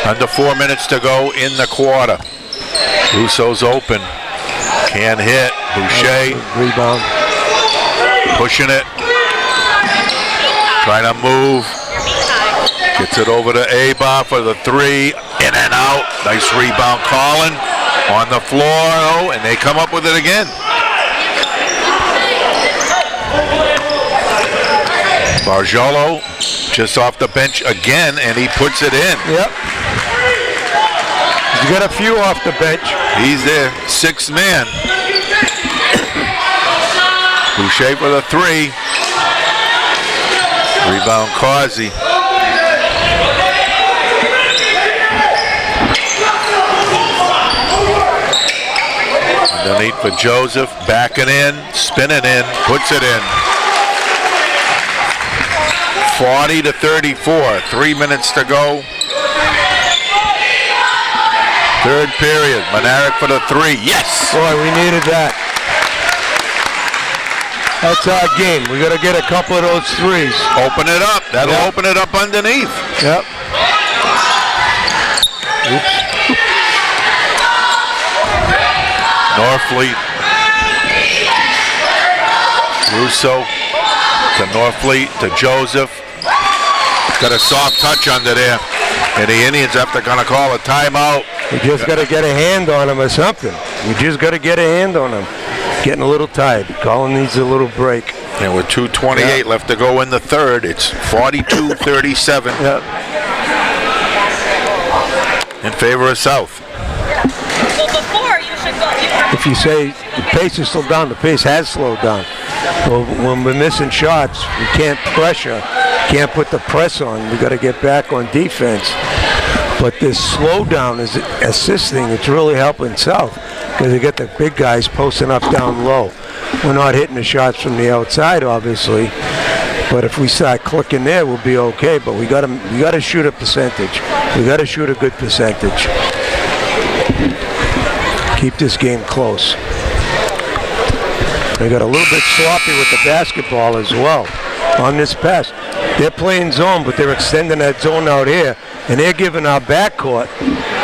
Under 4 minutes to go in the quarter. Russo's open. Can't hit. Boucher. Rebound. Pushing it. Trying to move. Gets it over to Abar for the 3. In and out. Nice rebound. Collin on the floor. Oh, and they come up with it again. Barjolo just off the bench again, and he puts it in. Yep. He's got a few off the bench. He's there, 6th man. Boucher for the 3. Rebound Causey. Underneath for Joseph, backing in, spinning in, puts it in. 40-34, 3 minutes to go. Third period, Monaric for the 3, yes! Boy, we needed that. That's our game. We got to get a couple of those 3s. Open it up, that'll open it up underneath. Yep. Oops. Norfleet. Russo to Norfleet to Joseph. Got a soft touch under there. And the Indians after gonna call a timeout. We just got to get a hand on him or something. We just got to get a hand on him. Getting a little tired. Colin needs a little break. And with 2:28 left to go in the third, it's 42-37 Yep. in favor of South. If you say the pace is still down, the pace has slowed down. Well, when we're missing shots, we can't pressure. Can't put the press on. We got to get back on defense. But this slowdown is assisting. It's really helping South because they get the big guys posting up down low. We're not hitting the shots from the outside, obviously. But if we start clicking there, we'll be okay. But we got to shoot a percentage. We got to shoot a good percentage. Keep this game close. They got a little bit sloppy with the basketball as well on this pass. They're playing zone, but they're extending that zone out here, and they're giving our backcourt,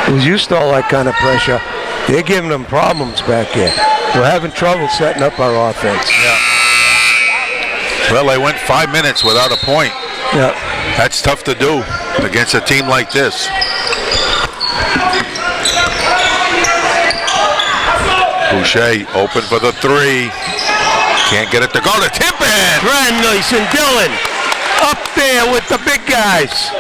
who's used to all that kind of pressure, they're giving them problems back here. We're having trouble setting up our offense. Yeah. Well, they went 5 minutes without a point. Yeah. That's tough to do against a team like this. Boucher open for the three. Can't get it to go to Tippin. Nice and Dillon up there with the big guys.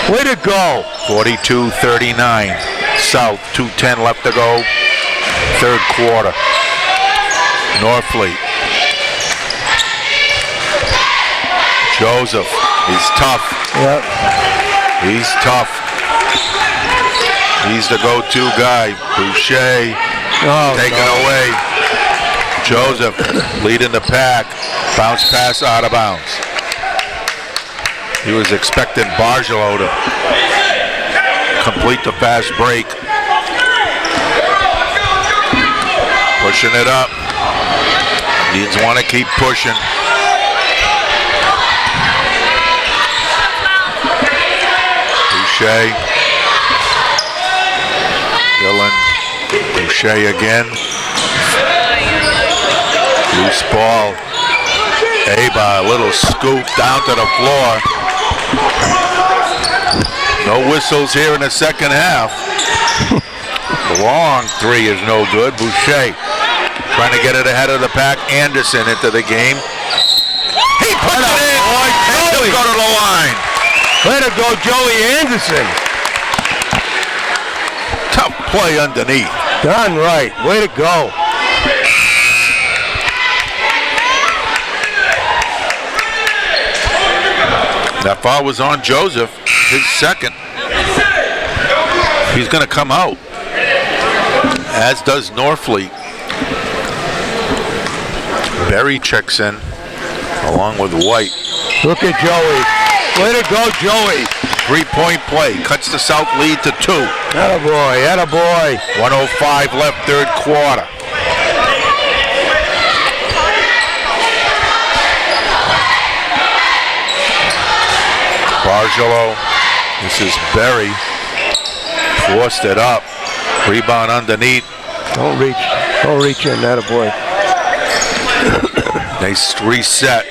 Way to go. 42-39. South, 2:10 left to go. Third quarter. Norfleet. Joseph. He's tough. Yep. He's tough. He's the go-to guy. Boucher. Taken away. Joseph leading the pack. Bounce pass out of bounds. He was expecting Bargelo to complete the fast break. Pushing it up. Needs want to keep pushing. Boucher. Dillon. Boucher again. Loose ball. Aba, a little scoop down to the floor. No whistles here in the second half. The long three is no good. Boucher trying to get it ahead of the pack. Anderson into the game. He puts it in. And he'll go to the line. Way to go, Joey Anderson. Tough play underneath. Done right. Way to go. That foul was on Joseph, his second. He's going to come out, as does Norfleet. Berry checks in, along with White. Look at Joey. Way to go, Joey. 3-point play, cuts the South lead to 2. Attaboy, attaboy. 1:05 left, third quarter. Bargelo, this is Berry, forced it up, rebound underneath. Don't reach in, attaboy. Nice reset.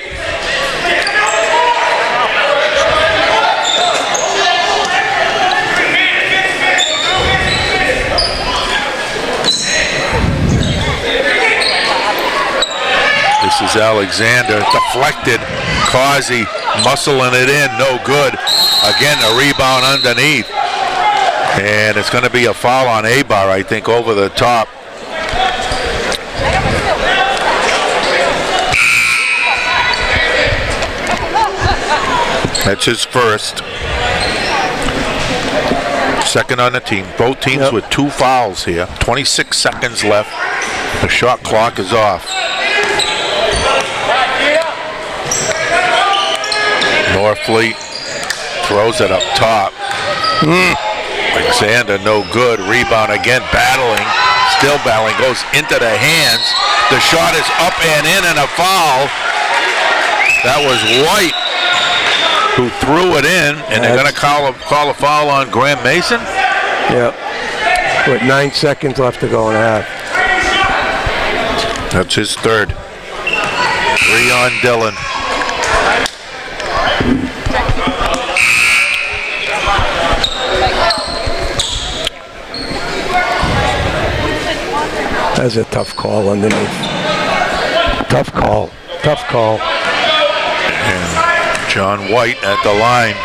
This is Alexander, deflected. Causey muscling it in, no good. Again, a rebound underneath. And it's going to be a foul on Abar, I think, over the top. That's his first. Second on the team. Both teams with 2 fouls here. 26 seconds left. The shot clock is off. Norfleet throws it up top. Alexander, no good. Rebound again, battling. Still battling. Goes into the hands. The shot is up and in, and a foul. That was White who threw it in, and they're going to call a foul on Graham Mason? Yep. With 9 seconds left to go in half. That's his third. 3 on Dillon. That's a tough call underneath. Tough call. Tough call. And John White at the line.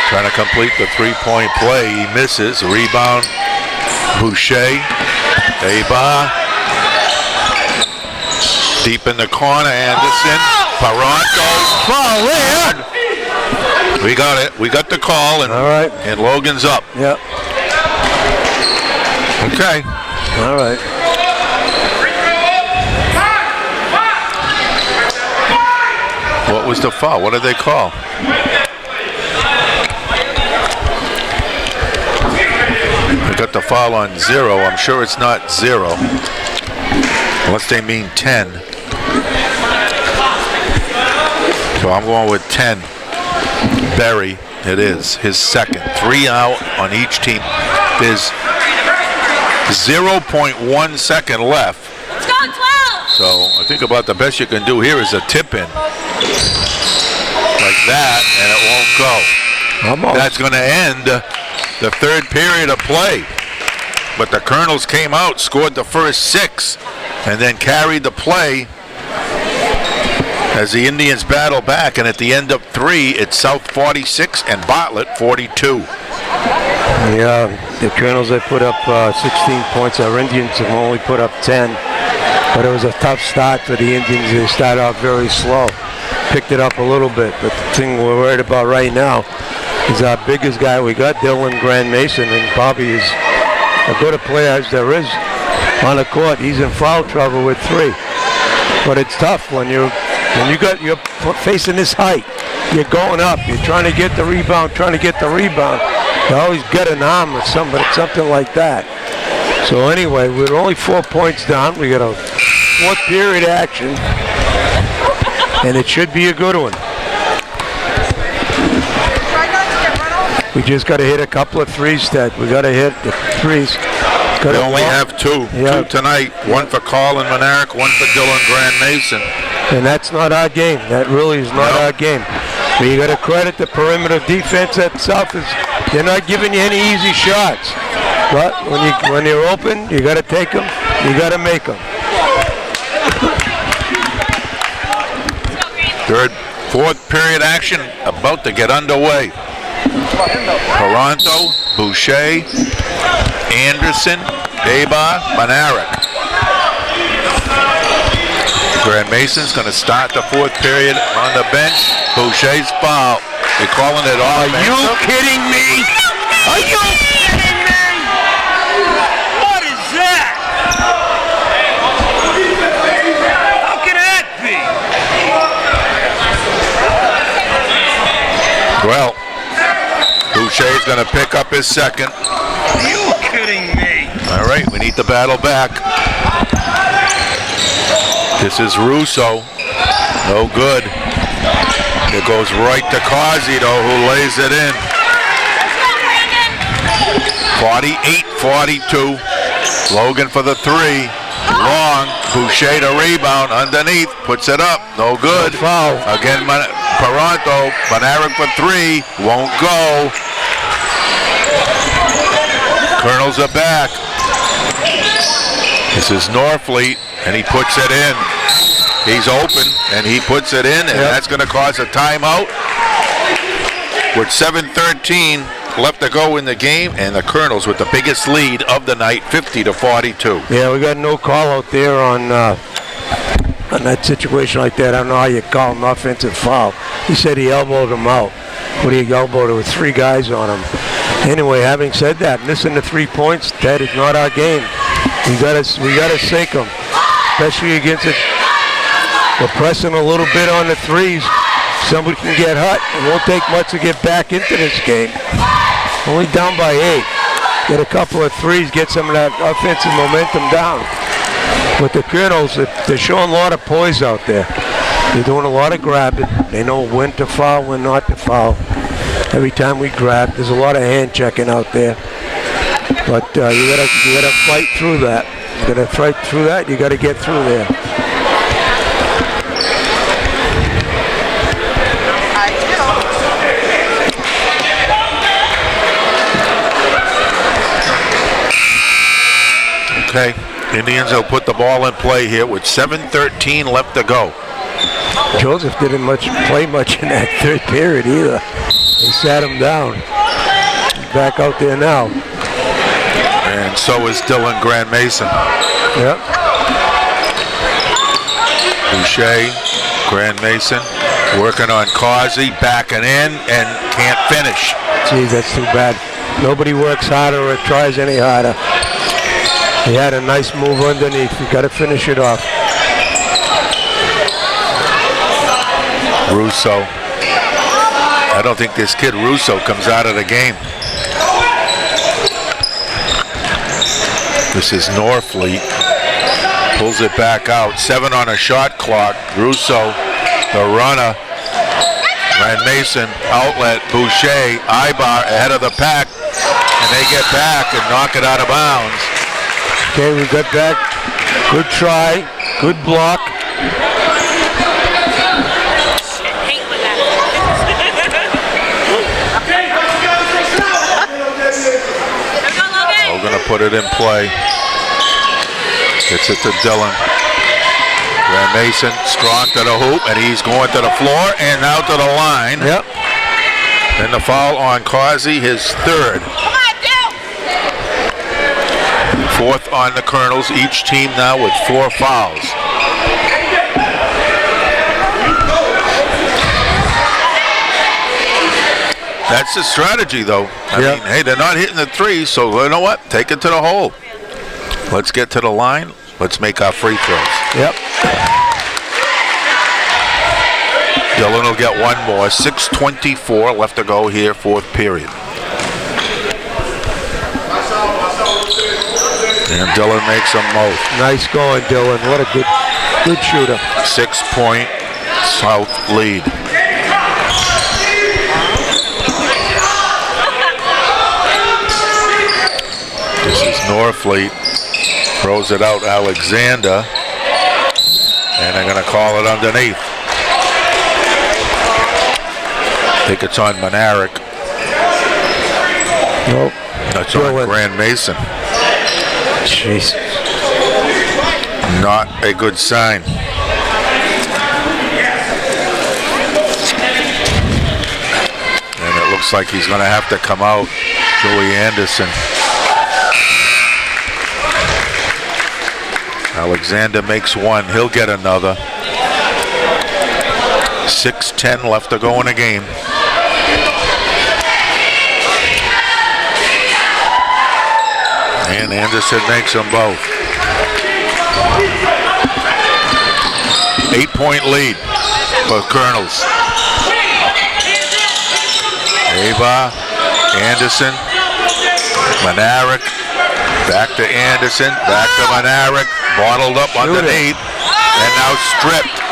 Trying to complete the 3-point play. He misses. Rebound. Boucher. Aba. Deep in the corner. Anderson. Paronto. Foul there. We got it. We got the call, and All right. and Logan's up. Yep. Okay. All right. What was the foul? What did they call? They got the foul on 0. I'm sure it's not 0. Unless they mean 10. So I'm going with 10. Berry, it is. His second. 3 out on each team. There's 0.1 second left. Let's go, 12! So I think about the best you can do here is a tip in. Like that, and it won't go. That's going to end the third period of play. But the Colonels came out, scored the first 6, and then carried the play as the Indians battle back. And at the end of 3, it's South 46 and Bartlett 42. Yeah, the Colonels, they put up 16 points. Our Indians have only put up 10. But it was a tough start for the Indians. They started off very slow. Picked it up a little bit. But the thing we're worried about right now is our biggest guy we got, Dylan Grand Mason, and Bobby is as good a player as there is on the court. He's in foul trouble with 3. But it's tough when you're facing this height. You're going up. You're trying to get the rebound. You always get an arm or something like that. So anyway, we're only 4 points down. We got a 4th period action, and it should be a good one. We just got to hit a couple of threes, Ted. We got to hit the threes. We only have 2. Yeah. 2 tonight. 1 for Colin Monarch, 1 for Dylan Grand Mason. And that's not our game. That really is not our game. But you got to credit the perimeter defense at South. They're not giving you any easy shots. But when you're open, you got to take them. You got to make them. 4th period action about to get underway. Paronto, Boucher, Anderson, Deba, Monarch. Grand Mason's going to start the 4th period on the bench. Boucher's foul. They're calling it off. Are you kidding me? Are you kidding me? What is that? How can that be? Well, Boucher's going to pick up his second. Are you kidding me? All right, we need to battle back. This is Russo. No good. It goes right to Cosito, who lays it in. 48-42. Logan for the 3. Long. Boucher to rebound. Underneath. Puts it up. No good. No foul. Again, Paronto. Monarch for 3. Won't go. Colonels are back. This is Norfleet, and he puts it in. He's open, and he puts it in, and that's going to cause a timeout. With 7:13 left to go in the game, and the Colonels with the biggest lead of the night, 50-42. Yeah, we got no call out there on that situation like that. I don't know how you call him offensive foul. He said he elbowed him out. What do you elbowed? There were 3 guys on him. Anyway, having said that, missing the 3 points, that is not our game. We gotta sink them, especially against it. We're pressing a little bit on the 3s. Somebody can get hot. It won't take much to get back into this game. Only down by 8. Get a couple of 3s, get some of that offensive momentum down. But the Colonels, they're showing a lot of poise out there. They're doing a lot of grabbing. They know when to foul, when not to foul. Every time we grab, there's a lot of hand checking out there. But you gotta fight through that. You gotta fight through that. You gotta get through there. Okay, Indians will put the ball in play here with 7:13 left to go. Joseph didn't play much in that 3rd period either. They sat him down. He's back out there now. And so is Dylan Grand Mason. Yep. Boucher, Grand Mason working on Causey, backing in, and can't finish. Geez, that's too bad. Nobody works harder or tries any harder. He had a nice move underneath. You got to finish it off. Russo. I don't think this kid Russo comes out of the game. This is Norfleet. Pulls it back out. 7 on a shot clock. Russo, the runner. Grand Mason, outlet, Boucher, Ibar ahead of the pack. And they get back and knock it out of bounds. Okay, we got back. Good try. Good block. We're going to put it in play. Gets it to Dillon. Grand Mason strong to the hoop, and he's going to the floor and out to the line. Yep. Then the foul on Causey, his third. Fourth on the Colonels, each team now with 4 fouls. That's the strategy, though. I mean, hey, they're not hitting the 3, so you know what? Take it to the hole. Let's get to the line. Let's make our free throws. Yep. Dillon will get one more. 6:24 left to go here, 4th period. And Dillon makes them both. Nice going, Dillon. What a good shooter. 6-point South lead. This is Norfleet. Throws it out, Alexander. And they're going to call it underneath. I think it's on Monaric. Nope. That's on Grand Mason. Jeez. Not a good sign. And it looks like he's going to have to come out. Joey Anderson. Alexander makes one. He'll get another. 6:10 left to go in the game. And Anderson makes them both. 8-point lead for Colonels. Ava, Anderson, Monaric, back to Anderson, back to Monaric, bottled up underneath, and now stripped.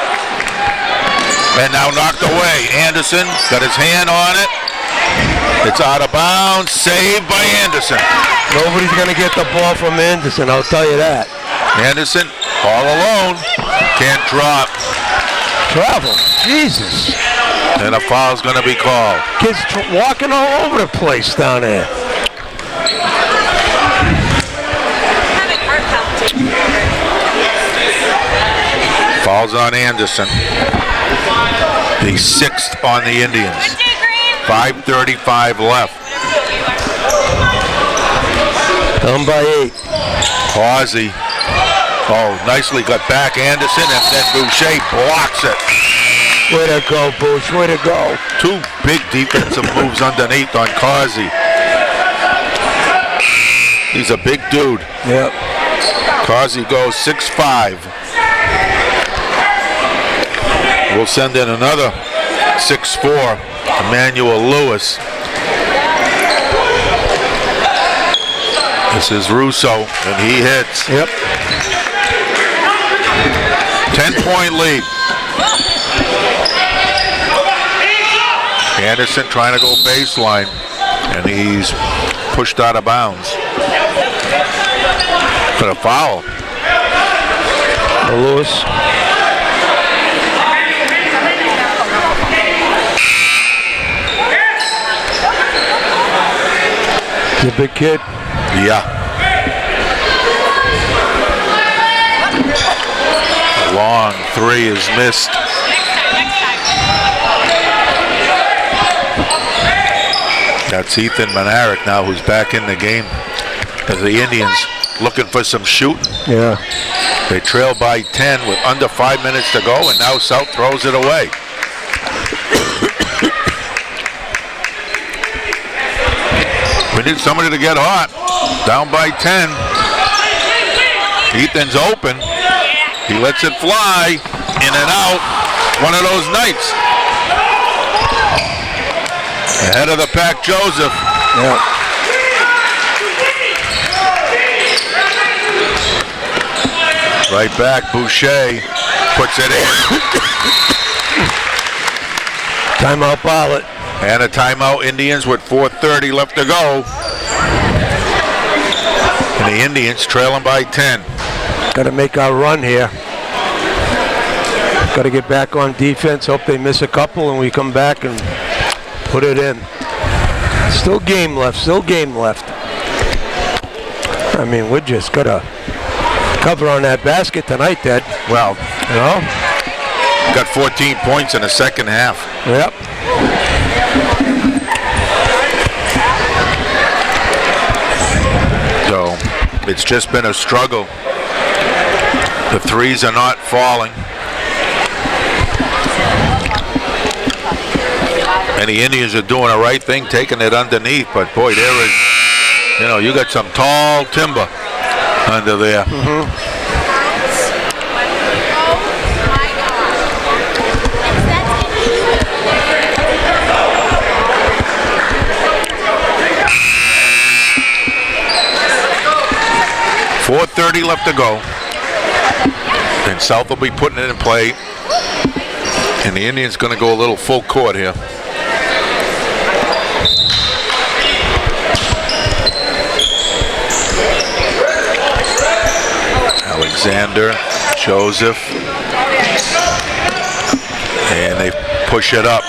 And now knocked away. Anderson got his hand on it. It's out of bounds, saved by Anderson. Nobody's going to get the ball from Anderson, I'll tell you that. Anderson, all alone, can't drop. Travel, Jesus. And a foul's going to be called. Kids walking all over the place down there. Foul's on Anderson. The 6th on the Indians. 5:35 left. Down by 8. Causey. Oh, nicely got back Anderson, and then Boucher blocks it. Way to go, Bush. Way to go. 2 big defensive moves underneath on Causey. He's a big dude. Yep. Causey goes 6'5". We'll send in another 6'4", Emmanuel Lewis. This is Russo, and he hits. Yep. 10-point lead. Anderson trying to go baseline, and he's pushed out of bounds. For a foul. Lewis. He's a big kid. Yeah. Long 3 is missed. That's Ethan Monaric now, who's back in the game as the Indians looking for some shooting. Yeah. They trail by 10 with under 5 minutes to go, and now South throws it away. We need somebody to get hot. Down by 10. Ethan's open. He lets it fly. In and out. One of those nights. Ahead of the pack, Joseph. Yeah. Right back, Boucher puts it in. Timeout, Bartlett. And a timeout, Indians with 4:30 left to go. And the Indians trailing by 10. Got to make our run here. Got to get back on defense. Hope they miss a couple and we come back and put it in. Still game left. Still game left. I mean, we just got to cover on that basket tonight, Ted. Well, You know? got 14 points in the second half. Yep. So it's just been a struggle. The threes are not falling. And the Indians are doing the right thing, taking it underneath. But boy, there is, you got some tall timber under there. .430 left to go. And South will be putting it in play. And the Indians going to go a little full court here. Alexander, Joseph. And they push it up.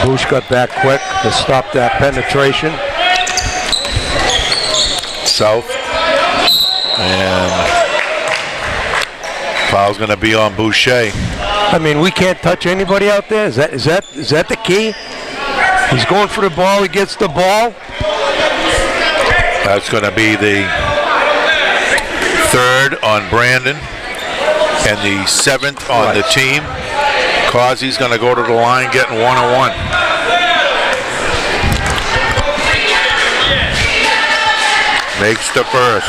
Bush got back quick to stop that penetration. South. And foul's going to be on Boucher. I mean, we can't touch anybody out there. Is that the key? He's going for the ball. He gets the ball. That's going to be the third on Brandon and the 7th on the team. Causey's going to go to the line getting one-on-one. Makes the first.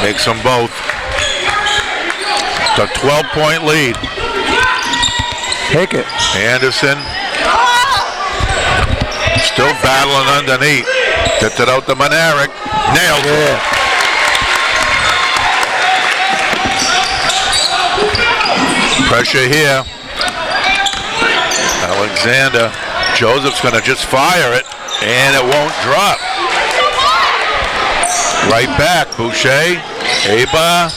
Makes them both. It's a 12-point lead. Take it. Anderson still battling underneath. Gets it out to Monaric. Nailed it. Pressure here. Alexander. Joseph's going to just fire it, and it won't drop. Right back. Boucher. Aba.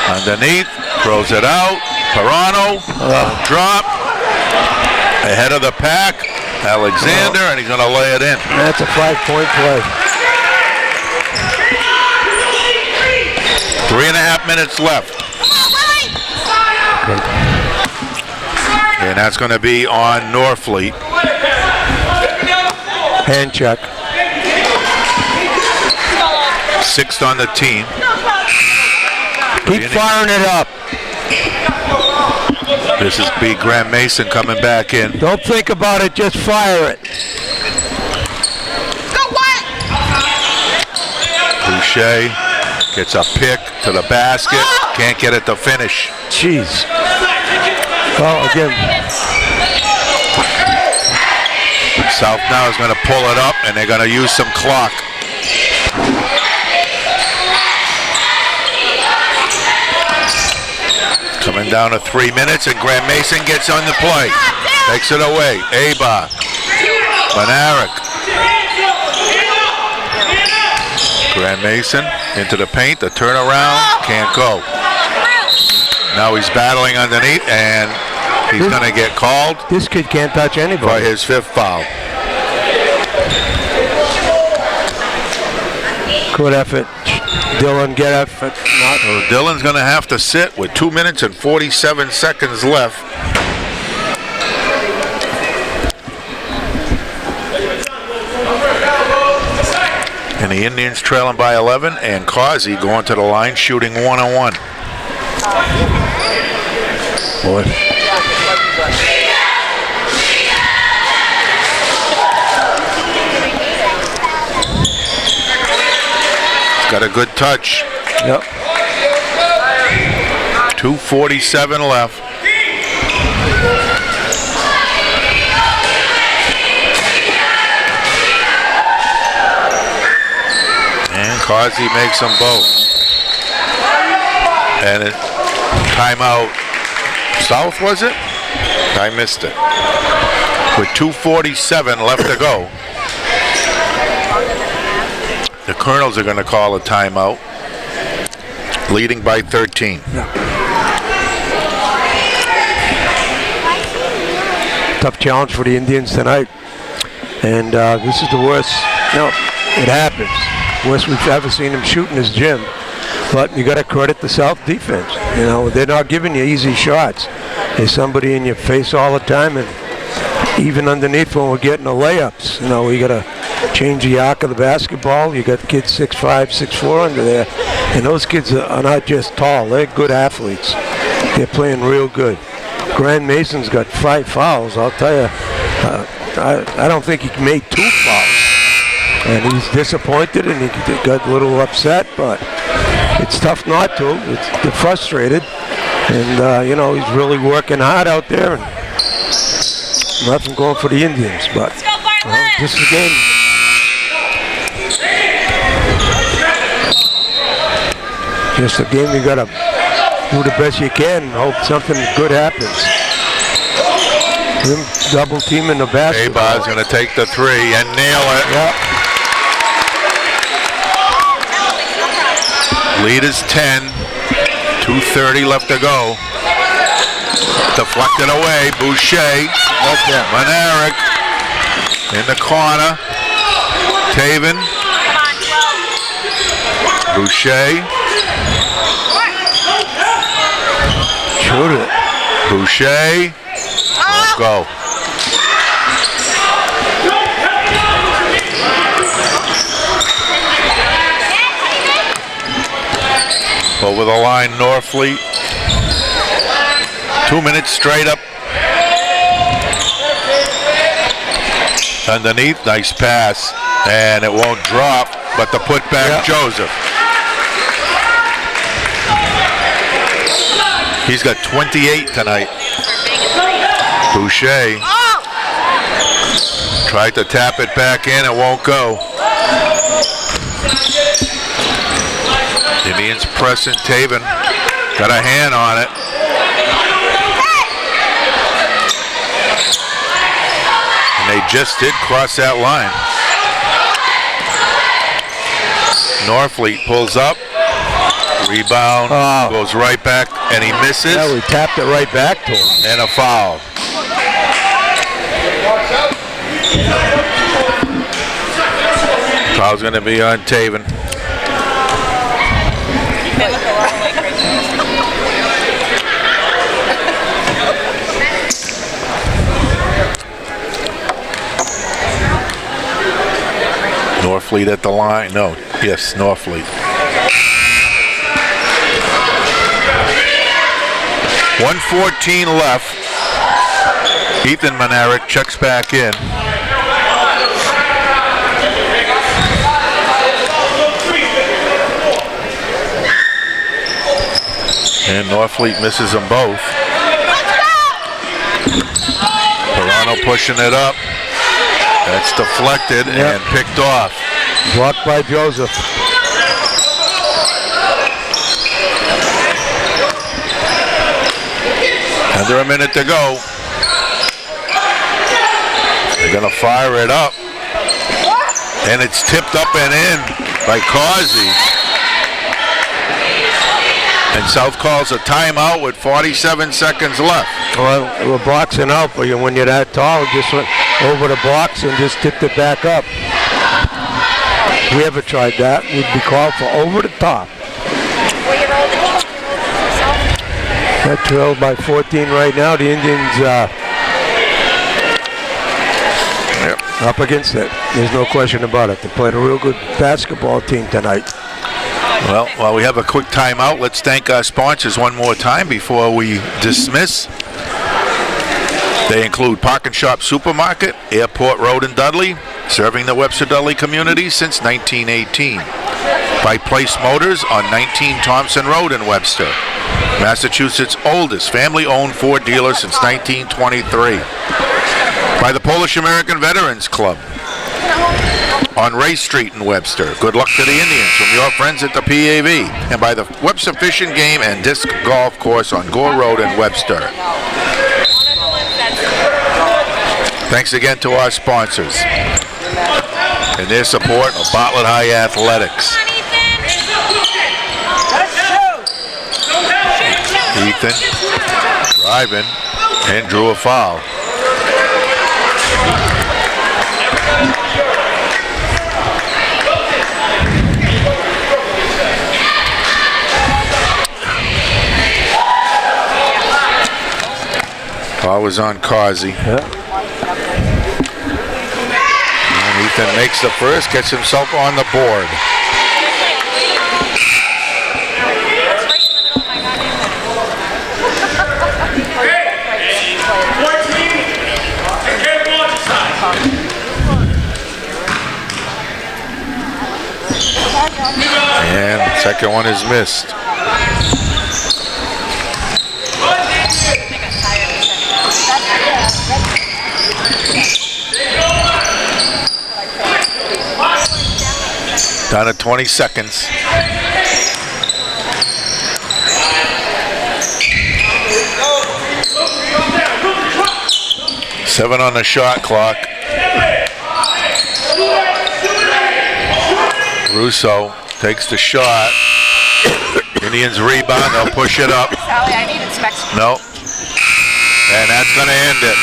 Underneath. Throws it out. Perano. Drop. Ahead of the pack. Alexander, and he's going to lay it in. That's a 5-point play. 3.5 minutes left. And that's going to be on Norfleet. Hand check. 6th on the team. Keep firing it up. This is B. Graham Mason coming back in. Don't think about it, just fire it. Boucher gets a pick to the basket. Can't get it to finish. Jeez. Well, again. South now is going to pull it up, and they're going to use some clock. Coming down to 3 minutes, and Graham Mason gets on the play. Takes it away. Aba. Monaric. Graham Mason into the paint. The turnaround. Can't go. Now he's battling underneath, and he's going to get called. This kid can't touch For anybody. his 5th foul. Good effort Dylan get up. Not. So Dylan's going to have to sit with 2 minutes and 47 seconds left. And the Indians trailing by 11, and Causey going to the line shooting 1-on-1. Boy. Got a good touch. Yep. 2:47 left. And Causey makes them both. And it, timeout. South, was it? I missed it. With 2:47 left to go. The Colonels are going to call a timeout, leading by 13. Tough challenge for the Indians tonight. And this is the worst. No, it happens. Worst we've ever seen him shoot in his gym. But you got to credit the South defense. You know, they're not giving you easy shots. There's somebody in your face all the time, and even underneath when we're getting the layups, you know, we got to change the arc of the basketball. You got kids 6'5", 6'4" under there, and those kids are not just tall. They're good athletes. They're playing real good. Grant Mason's got 5 fouls. I'll tell you, I don't think he made 2 fouls, and he's disappointed and he got a little upset. But it's tough not to. They're frustrated, and you know, he's really working hard out there, and nothing going for the Indians. But this is a game. Just a game you gotta do the best you can and hope something good happens. Him double teaming the basketball. A-Bar's gonna take the 3 and nail it. Yep. Lead is 10. 2:30 left to go. Deflected away. Boucher. Maneric in the corner. Taven. Boucher. Shoot it. Boucher. Won't go. Over the line, Norfleet. 2 minutes straight up. Underneath, nice pass. And it won't drop, but the putback, Joseph. He's got 28 tonight. Boucher tried to tap it back in, it won't go. Indians pressing. Taven got a hand on it. And they just did cross that line. Norfleet pulls up. Rebound, goes right back, and he misses. Yeah, we tapped it right back to him. And a foul. Foul's going to be on Taven. Norfleet at the line. No, yes, Norfleet. 1:14 left. Ethan Maneric checks back in. And Norfleet misses them both. Toronto pushing it up. That's deflected and picked off. Blocked by Joseph. Under a minute to go. They're going to fire it up. And it's tipped up and in by Causey. And South calls a timeout with 47 seconds left. Well, we're boxing out, but when you're that tall, just went over the box and just tipped it back up. If we ever tried that, we'd be called for over the top. That trailed by 14 right now. The Indians up against it. There's no question about it. They played a real good basketball team tonight. Well, while we have a quick timeout, let's thank our sponsors one more time before we dismiss. They include Park and Shop Supermarket, Airport Road in Dudley, serving the Webster Dudley community since 1918. By Place Motors on 19 Thompson Road in Webster, Massachusetts' oldest family-owned Ford dealer since 1923. By the Polish American Veterans Club on Ray Street in Webster. Good luck to the Indians from your friends at the PAV. And by the Webster Fishing Game and Disc Golf Course on Gore Road in Webster. Thanks again to our sponsors and their support of Bartlett High Athletics. Ethan driving and drew a foul. Foul was on Causey. Yeah. And Ethan makes the first, gets himself on the board. And the second one is missed. Down to 20 seconds. Seven on the shot clock. Russo takes the shot. Indians rebound, they'll push it up. Sally, I needed some extra. No. And that's going to end it.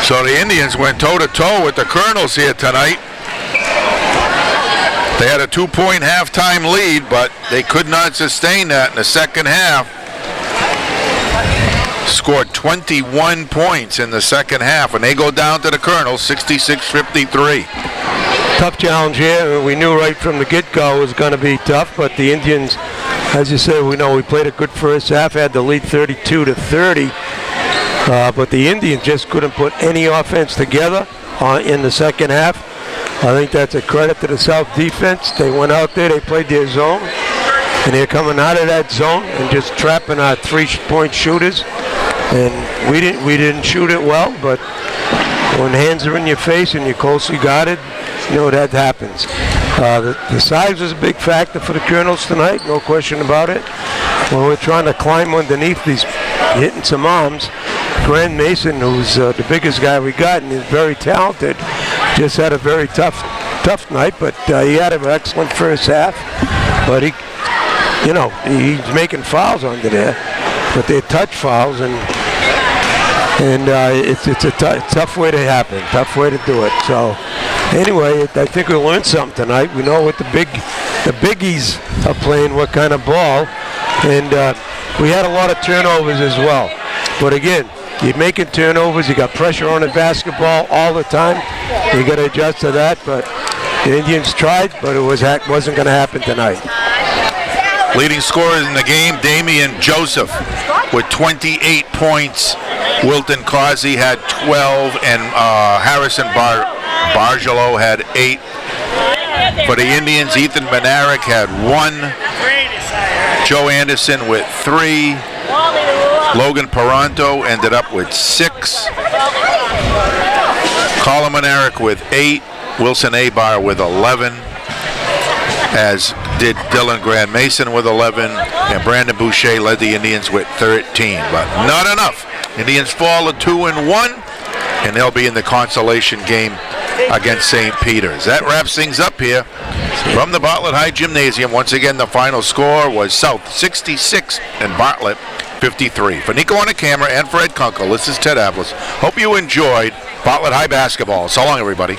So the Indians went toe-to-toe with the Colonels here tonight. They had a 2-point halftime lead, but they could not sustain that in the second half. Scored 21 points in the second half, and they go down to the Colonels, 66-53. Tough challenge here. We knew right from the get-go it was going to be tough, but the Indians, as you said, we know we played a good first half, had the lead 32-30. But the Indians just couldn't put any offense together in the second half. I think that's a credit to the South defense. They went out there, they played their zone, and they're coming out of that zone and just trapping our three-point shooters. And we didn't shoot it well, but when hands are in your face and you're closely guarded, you know that happens. The size was a big factor for the Colonels tonight, no question about it. When we're trying to climb underneath these, hitting some arms, Grant Mason, who's the biggest guy we got and is very talented, just had a very tough night, but he had an excellent first half. But he's making fouls under there, but they're touch fouls, and it's a tough way to happen, tough way to do it. So anyway, I think we learned something tonight. We know what the biggies are playing, what kind of ball, and we had a lot of turnovers as well. But again, you're making turnovers, you got pressure on the basketball all the time. You got to adjust to that, but the Indians tried, but it wasn't going to happen tonight. Leading scorers in the game, Damian Joseph with 28 points. Wilton Causey had 12, and Harrison Bargelo had 8. For the Indians, Ethan Benaric had 1. Joe Anderson with 3. Logan Paranto ended up with 6. Colin Benaric with 8. Wilson Abar with 11. As did Dylan Grant Mason with 11. And Brandon Boucher led the Indians with 13. But not enough. Indians fall to 2-1. And they'll be in the consolation game against St. Peter's. That wraps things up here from the Bartlett High Gymnasium. Once again, the final score was South 66 and Bartlett 53. For Nico on the camera and for Ed Kunkel, this is Ted Avlis. Hope you enjoyed Bartlett High basketball. So long, everybody.